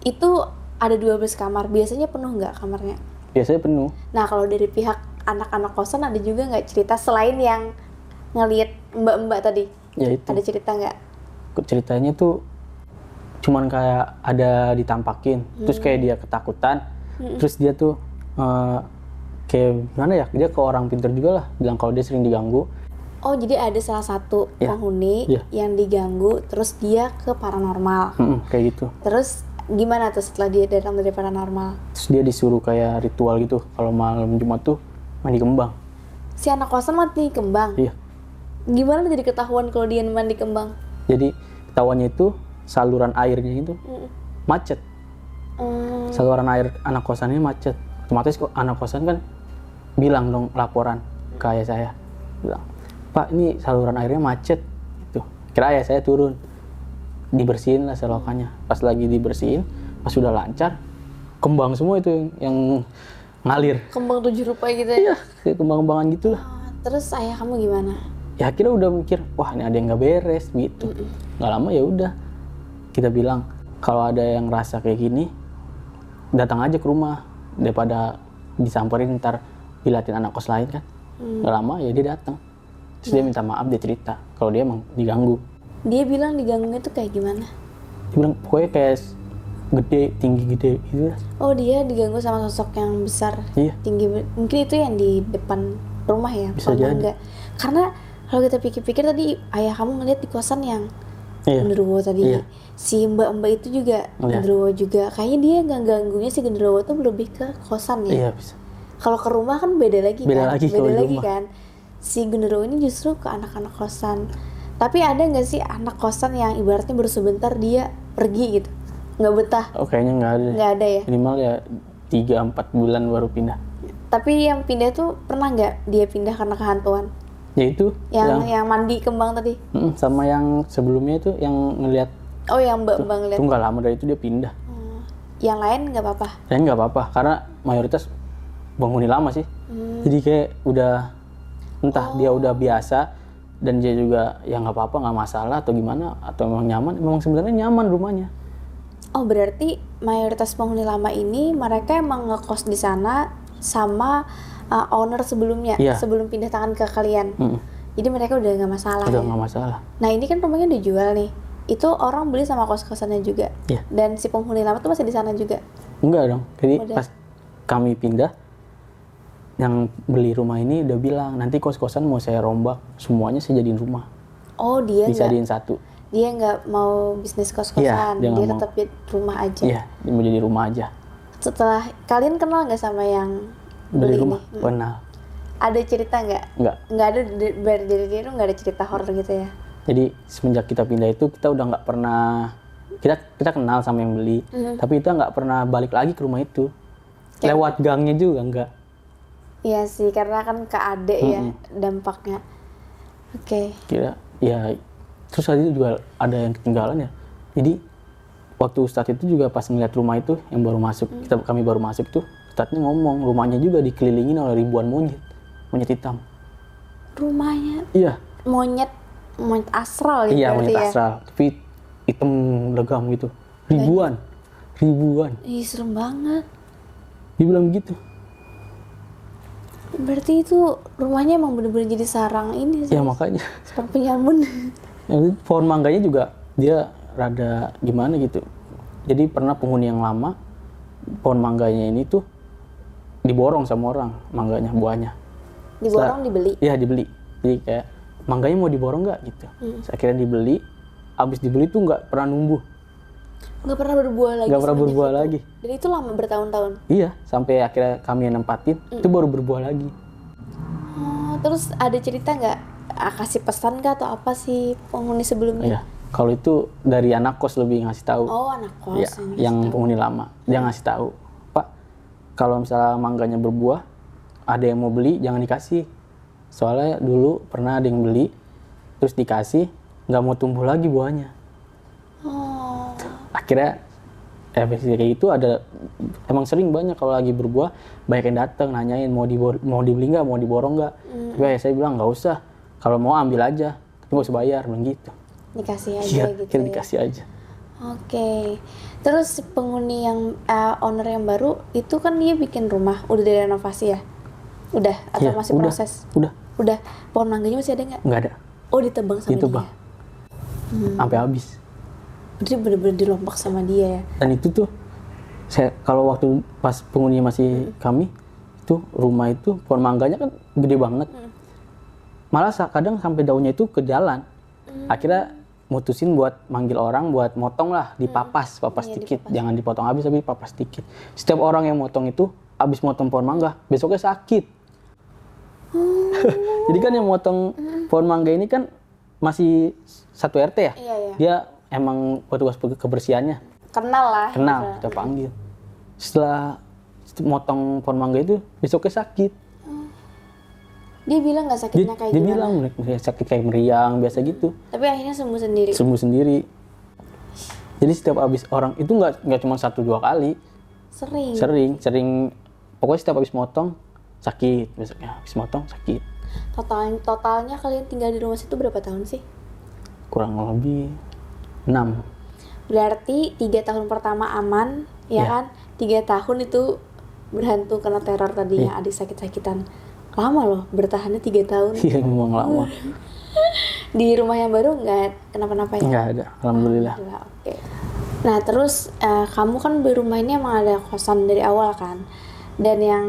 Itu ada 12 kamar, biasanya penuh nggak kamarnya? Biasanya penuh. Nah kalau dari pihak anak-anak kosan ada juga nggak cerita selain yang ngelihat mbak-mbak tadi? Ya itu. Ada cerita nggak? Ceritanya tuh cuman kayak ada ditampakin, terus kayak dia ketakutan, terus dia tuh kayak gimana ya? Dia ke orang pintar juga lah, bilang kalau dia sering diganggu. Oh jadi ada salah satu penghuni yang diganggu, terus dia ke paranormal. Kayak gitu. Terus gimana tuh setelah dia datang dari paranormal? Terus dia disuruh kayak ritual gitu, kalau malam Jumat tuh mandi kembang. Si anak kosan mati kembang. Iya. Gimana jadi ketahuan kalau dia mandi kembang? Jadi ketahuannya itu saluran airnya itu macet. Saluran air anak kosannya macet. Otomatis kok anak kosan kan bilang dong laporan ke ayah saya. Bilang, "Pak, ini saluran airnya macet." Gitu. Kira ayah saya turun. Dibersihin lah selokannya. Pas lagi dibersihin, pas sudah lancar, kembang semua itu yang ngalir. Kembang 7 rupa gitu ya? Iya, kayak kembang-kembangan gitulah. Terus ayah kamu gimana? Ya akhirnya udah mikir, wah ini ada yang nggak beres gitu. Nggak lama ya udah kita bilang kalau ada yang rasa kayak gini, datang aja ke rumah daripada disamperin ntar dilatin anak kos lain kan. Nggak lama ya dia datang. Terus dia minta maaf, dia cerita kalau dia emang diganggu. Dia bilang diganggunya tuh kayak gimana? Dia bilang pokoknya kayak gede, tinggi gede gitu lah. Oh, dia diganggu sama sosok yang besar, Iya. tinggi. Mungkin itu yang di depan rumah ya? Bisa Kalau jadi. enggak. Karena kalau kita pikir-pikir tadi ayah kamu ngeliat di kosan yang Iya. genderuwo tadi. Iya. Si mbak-mbak itu juga Iya. genderuwo juga. Kayaknya dia nggak ganggunya si genderuwo tuh lebih ke kosan ya. Iya bisa. Kalau ke rumah kan beda lagi Beda kan? lagi kalau di rumah. Kan. Si genderuwo ini justru ke anak-anak kosan. Tapi ada nggak sih anak kosan yang ibaratnya baru sebentar dia pergi gitu, nggak betah? Oh kayaknya nggak ada. Nggak ada ya. Minimal ya 3-4 bulan baru pindah. Tapi yang pindah tuh pernah nggak dia pindah karena kehantuan? Ya itu Yang mandi kembang tadi? sama yang sebelumnya itu yang ngelihat Oh, yang mbak-mbak ngeliat. itu nggak lama dari itu dia pindah. Yang lain nggak apa-apa? Dan nggak apa-apa karena mayoritas penghuni lama sih. Jadi kayak udah entah dia udah biasa dan dia juga ya nggak apa-apa, nggak masalah atau gimana, atau memang nyaman. Memang sebenarnya nyaman rumahnya. Oh, berarti mayoritas penghuni lama ini mereka emang ngekos di sana sama owner sebelumnya, Iya. sebelum pindah tangan ke kalian. Jadi mereka udah nggak masalah Udah ya. nggak masalah. Nah, ini kan rumahnya dijual nih. Itu orang beli sama kos-kosannya juga. Iya. Dan si penghuni lama tuh masih di sana juga. Enggak dong. Jadi Udah. pas kami pindah, yang beli rumah ini udah bilang nanti kos-kosan mau saya rombak, semuanya saya jadiin rumah. Oh, dia nggak Dijadiin satu. dia nggak mau bisnis Iya, kos-kosan, dia dia nggak mau. tetap di rumah aja. Iya, dia mau jadi rumah aja. Setelah kalian kenal nggak sama yang Beli beli rumah, ini? kenal. Ada cerita nggak? Enggak. Nggak ada dari dia tuh nggak ada cerita horor gitu ya? Jadi semenjak kita pindah itu kita udah nggak pernah, kita kenal sama yang beli, tapi kita nggak pernah balik lagi ke rumah itu. Lewat gangnya juga enggak. Iya sih, karena kan ke adek ya dampaknya. Oke. Kira ya terus tadi juga ada yang ketinggalan ya. Jadi waktu Ustadz itu juga pas ngeliat rumah itu yang baru masuk, kami baru masuk tuh, Ustadznya ngomong rumahnya juga dikelilingin oleh ribuan monyet hitam. Rumahnya Iya. monyet astral ya Iya, berarti monyet ya? astral, tapi hitam legam gitu. Ribuan. Ih, serem banget. Dibilang begitu. Berarti itu rumahnya emang bener-bener jadi sarang ini sih. Ya makanya. Sarang penyamun. Yang pohon mangganya juga dia rada gimana gitu. Jadi pernah penghuni yang lama, pohon mangganya ini tuh diborong sama orang, mangganya, buahnya. Diborong dibeli. Iya dibeli. Jadi kayak mangganya mau diborong nggak gitu. Akhirnya dibeli, abis dibeli tuh nggak pernah numbuh. Nggak pernah berbuah lagi. Nggak pernah semenjak berbuah itu. lagi. Dan itu lama bertahun-tahun. Iya, sampai akhirnya kami yang nempatin, itu baru berbuah lagi. Oh, terus ada cerita nggak? Kasih pesan kah atau apa sih penghuni sebelumnya? Iya. Kalau itu dari anak kos lebih ngasih tahu. Oh, anak kos. Iya, yang penghuni lama. Dia ngasih tahu, Pak, kalau misalnya mangganya berbuah, ada yang mau beli, jangan dikasih. Soalnya dulu pernah ada yang beli, terus dikasih, nggak mau tumbuh lagi buahnya. Oh. Akhirnya, efek kayak gitu ada, emang sering banyak kalau lagi berbuah, banyak yang datang nanyain mau dibeli nggak, mau diborong nggak. Tapi ayah saya bilang nggak usah, kalau mau ambil aja, tapi nggak usah bayar, bilang gitu. Dikasih aja Iya, gitu akhirnya ya. dikasih aja. Oke. Terus penghuni yang owner yang baru itu kan dia bikin rumah, udah direnovasi ya? Udah atau Iya, masih udah, proses? Udah, Udah. Pohon mangganya masih ada nggak? nggak ada. Oh, ditebang sama Itu dia. bang, sampai habis. Berarti bener-bener dilompak sama dia ya? Dan itu tuh saya kalau waktu pas penghuni masih kami itu rumah itu pohon mangganya kan gede banget, malah kadang sampai daunnya itu ke jalan. Akhirnya mutusin buat manggil orang buat motong lah, dipapas, papas Iya, dikit, dipapas. jangan dipotong habis tapi papas dikit. Setiap orang yang motong itu habis motong pohon mangga, besoknya sakit. Jadi kan yang motong pohon mangga ini kan masih satu RT ya. Iya, iya. Dia emang petugas kebersihannya. Kenal lah. Kenal, gitu. kita panggil. Setelah motong pohon mangga itu besoknya sakit. Dia bilang nggak sakitnya kayak Dia gimana? bilang sakit kayak meriang biasa gitu. Tapi akhirnya sembuh sendiri. Sembuh sendiri. Jadi setiap habis orang itu nggak cuma 1-2 kali, Sering. sering. Pokoknya setiap habis motong sakit, besoknya habis motong sakit. Totalnya kalian tinggal di rumah situ berapa tahun sih? Kurang lebih 6. Berarti 3 tahun pertama aman, ya Iya. kan? 3 tahun itu berhantu kena teror tadi yang adik sakit-sakitan. Lama loh, bertahannya 3 tahun. Iya memang lama. Di rumah yang baru nggak kenapa-napa ya? Nggak ada, alhamdulillah. Alhamdulillah, oke. Nah terus kamu kan di rumah ini emang ada kosan dari awal kan? Dan yang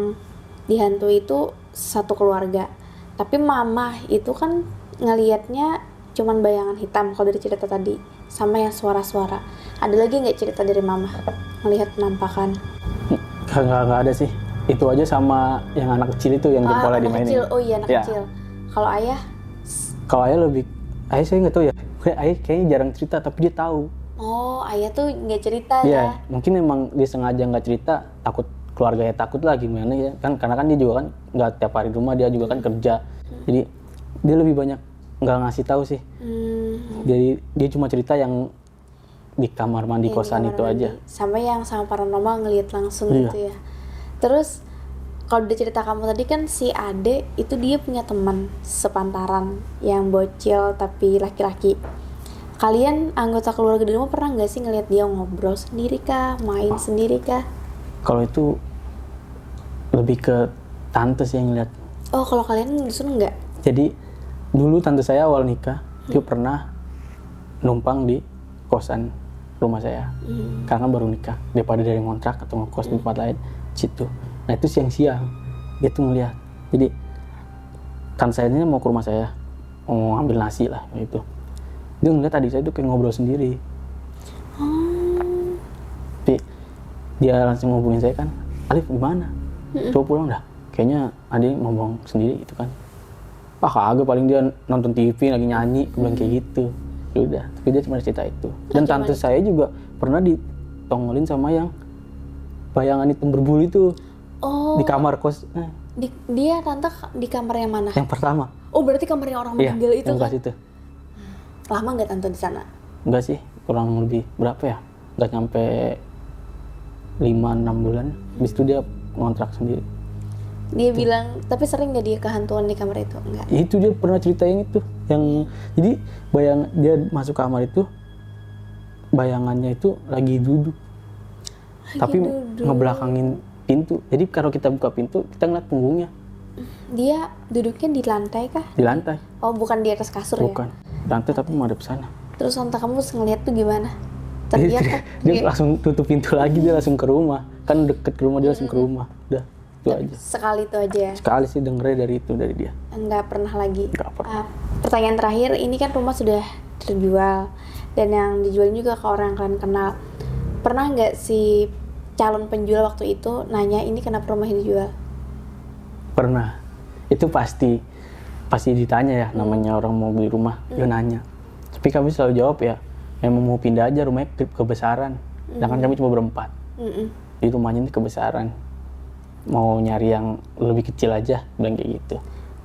dihantui itu satu keluarga. Tapi mama itu kan ngelihatnya cuman bayangan hitam kalau dari cerita tadi. Sama yang suara-suara. Ada lagi nggak cerita dari mama? Ngelihat penampakan? Nggak ada sih. Itu aja sama yang anak kecil itu yang jempolnya anak dimainin. kecil. Oh iya anak Ya. kecil. Kalau ayah? Kalau ayah ayah saya nggak tahu ya. Ayah kayaknya jarang cerita tapi dia tahu. Oh ayah tuh nggak cerita ya? Iya, mungkin emang dia sengaja nggak cerita, takut keluarganya takut lah gimana ya kan, karena kan dia juga kan nggak tiap hari di rumah, dia juga kan kerja, jadi dia lebih banyak nggak ngasih tahu sih. Jadi dia cuma cerita yang di kamar mandi Yang di kosan kamar itu mandi. aja. Sama yang sama paranormal ngelihat langsung Iya. gitu ya. Terus kalau udah cerita kamu tadi kan si Ade itu dia punya teman sepantaran yang bocil tapi laki-laki. Kalian anggota keluarga di rumah pernah nggak sih ngelihat dia ngobrol sendiri kah, main sendiri kah? Kalau itu lebih ke tante sih yang lihat. Oh kalau kalian justru nggak? Jadi dulu tante saya awal nikah dia pernah numpang di kosan rumah saya, karena baru nikah, daripada dari ngontrak atau ngekos di tempat lain situ. Nah itu siang-siang dia tuh ngeliat, jadi tante saya ini mau ke rumah saya mau ambil nasi lah gitu, dia ngeliat adik saya tuh kayak ngobrol sendiri. Tapi dia langsung ngubungin saya kan, Alif gimana? Coba pulang dah, kayaknya adik ngomong sendiri gitu kan. Ah kagak, paling dia nonton TV lagi nyanyi, bilang kayak gitu. Ya udah, tapi dia cuma cerita itu. Dan tante saya juga pernah ditongolin sama yang bayangan hitam berbulu itu Oh di kamar kos. dia tante di kamar yang mana? Yang pertama. Oh berarti kamar yang orang Iya, meninggal itu yang kan? bekas itu. Lama nggak tante di sana? Enggak sih, kurang lebih berapa ya? Enggak nyampe 5-6 bulan. Habis itu dia ngontrak sendiri. Dia bilang, tapi sering nggak dia kehantuan di kamar itu? Enggak. Itu dia pernah ceritain itu, yang jadi dia masuk kamar itu bayangannya itu lagi duduk, tapi ngebelakangin pintu. Jadi kalau kita buka pintu kita ngeliat punggungnya Dia duduknya di lantai kah? di lantai, Oh bukan di atas kasur bukan lantai tapi menghadap sana. Ya? Terus tante kamu ngeliat tuh gimana? Teriak kah? Dia langsung tutup pintu lagi, dia langsung ke rumah, kan deket ke rumah, dia langsung ke rumah. Udah itu aja. Sekali itu aja ya? Sekali sih dengernya dari dia. Nggak pernah lagi? Nggak pernah. Pertanyaan terakhir, ini kan rumah sudah terjual dan yang dijual juga ke orang yang kalian kenal. Pernah nggak si calon penjual waktu itu nanya ini kenapa rumah ini dijual? Pernah. Itu pasti ditanya ya, namanya orang mau beli rumah, dia nanya. Tapi kami selalu jawab ya, memang mau pindah aja, rumahnya kebesaran. Sedangkan kami cuma berempat. Di rumahnya ini kebesaran. Mau nyari yang lebih kecil aja, bilang kayak gitu.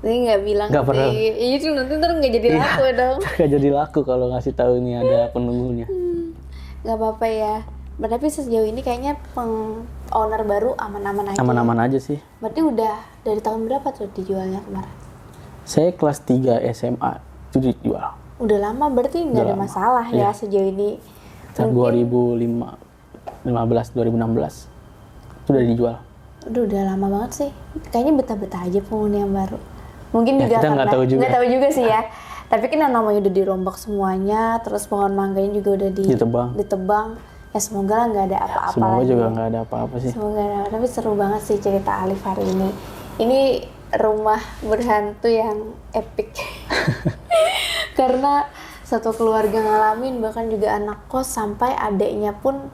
Tapi nggak bilang Nggak pernah. Iya itu nanti ntar nggak jadi laku dong. Gak jadi laku kalau ngasih tahu ini ada penunggunya. Nggak apa-apa ya. Tapi sejauh ini kayaknya owner baru aman-aman aja. Aman-aman aja sih. Berarti udah dari tahun berapa tuh dijualnya kemarin? Saya kelas 3 SMA itu dijual. Udah lama berarti nggak ada lama. masalah ya Iya. sejauh ini. Tahun 2015, 2016 itu udah dijual. Udah lama banget sih. Kayaknya betah-betah aja penghuni yang baru. Mungkin Ya, juga kita nggak tahu juga. nggak tahu juga sih ya. Tapi kan yang namanya udah dirombak semuanya, terus pohon mangganya juga udah ditebang. Ya semoga lah nggak ada apa-apa Semoga lagi. juga nggak ada apa-apa sih. Semoga ada. Tapi seru banget sih cerita Alif hari ini. Ini rumah berhantu yang epic. Karena satu keluarga ngalamin, bahkan juga anak kos sampai adeknya pun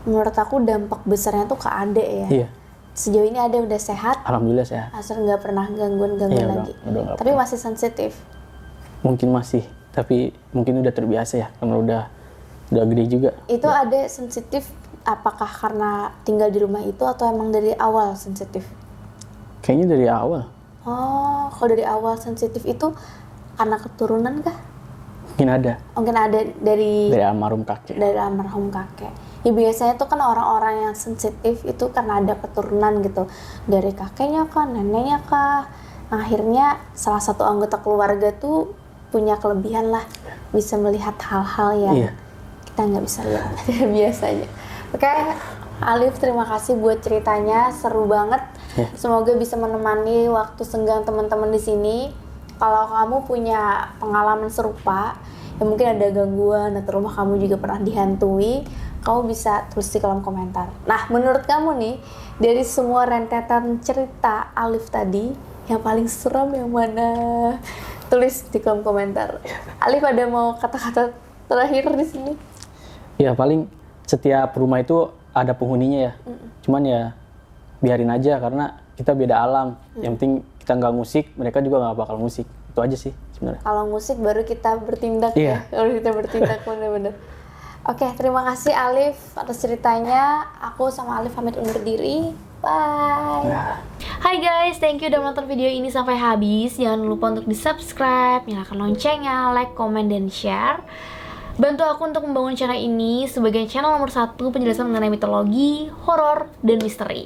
menurut aku dampak besarnya tuh ke adek ya. Iya. Sejauh ini adek udah sehat, Alhamdulillah sehat. asal nggak pernah gangguan Iya, lagi. udah nggak Tapi masih sensitif. Mungkin masih, tapi mungkin udah terbiasa ya, karena udah gede juga. Itu adek sensitif apakah karena tinggal di rumah itu atau emang dari awal sensitif? Kayaknya dari awal. Oh, kalau dari awal sensitif itu karena keturunan kah? Mungkin ada. Mungkin ada dari Almarhum kakek. dari almarhum kakek. Ya biasanya tuh kan orang-orang yang sensitif itu karena ada keturunan gitu. Dari kakeknya kah, neneknya kah. Akhirnya salah satu anggota keluarga tuh punya kelebihan lah. Bisa melihat hal-hal yang Iya. kita nggak bisa lihat biasanya. Oke, Alif terima kasih buat ceritanya, seru banget. Iya. Semoga bisa menemani waktu senggang teman-teman di sini. Kalau kamu punya pengalaman serupa, ya mungkin ada gangguan atau rumah kamu juga pernah dihantui, kamu bisa tulis di kolom komentar. Nah, menurut kamu nih, dari semua rentetan cerita Alif tadi, yang paling seram yang mana? Tulis di kolom komentar. Alif ada mau kata-kata terakhir di sini? Ya paling setiap rumah itu ada penghuninya ya. Cuman ya biarin aja karena kita beda alam. Yang penting kita nggak musik, mereka juga nggak bakal musik. Itu aja sih sebenarnya. Kalau musik baru kita bertindak Iya. ya. Kalau kita bertindak bener-bener. Oke, terima kasih Alif atas ceritanya. Aku sama Alif pamit undur diri. Bye. Hai guys, thank you udah nonton video ini sampai habis. Jangan lupa untuk di-subscribe, nyalakan loncengnya, like, comment, dan share. Bantu aku untuk membangun channel ini sebagai channel nomor 1 penjelasan mengenai mitologi, horor, dan misteri.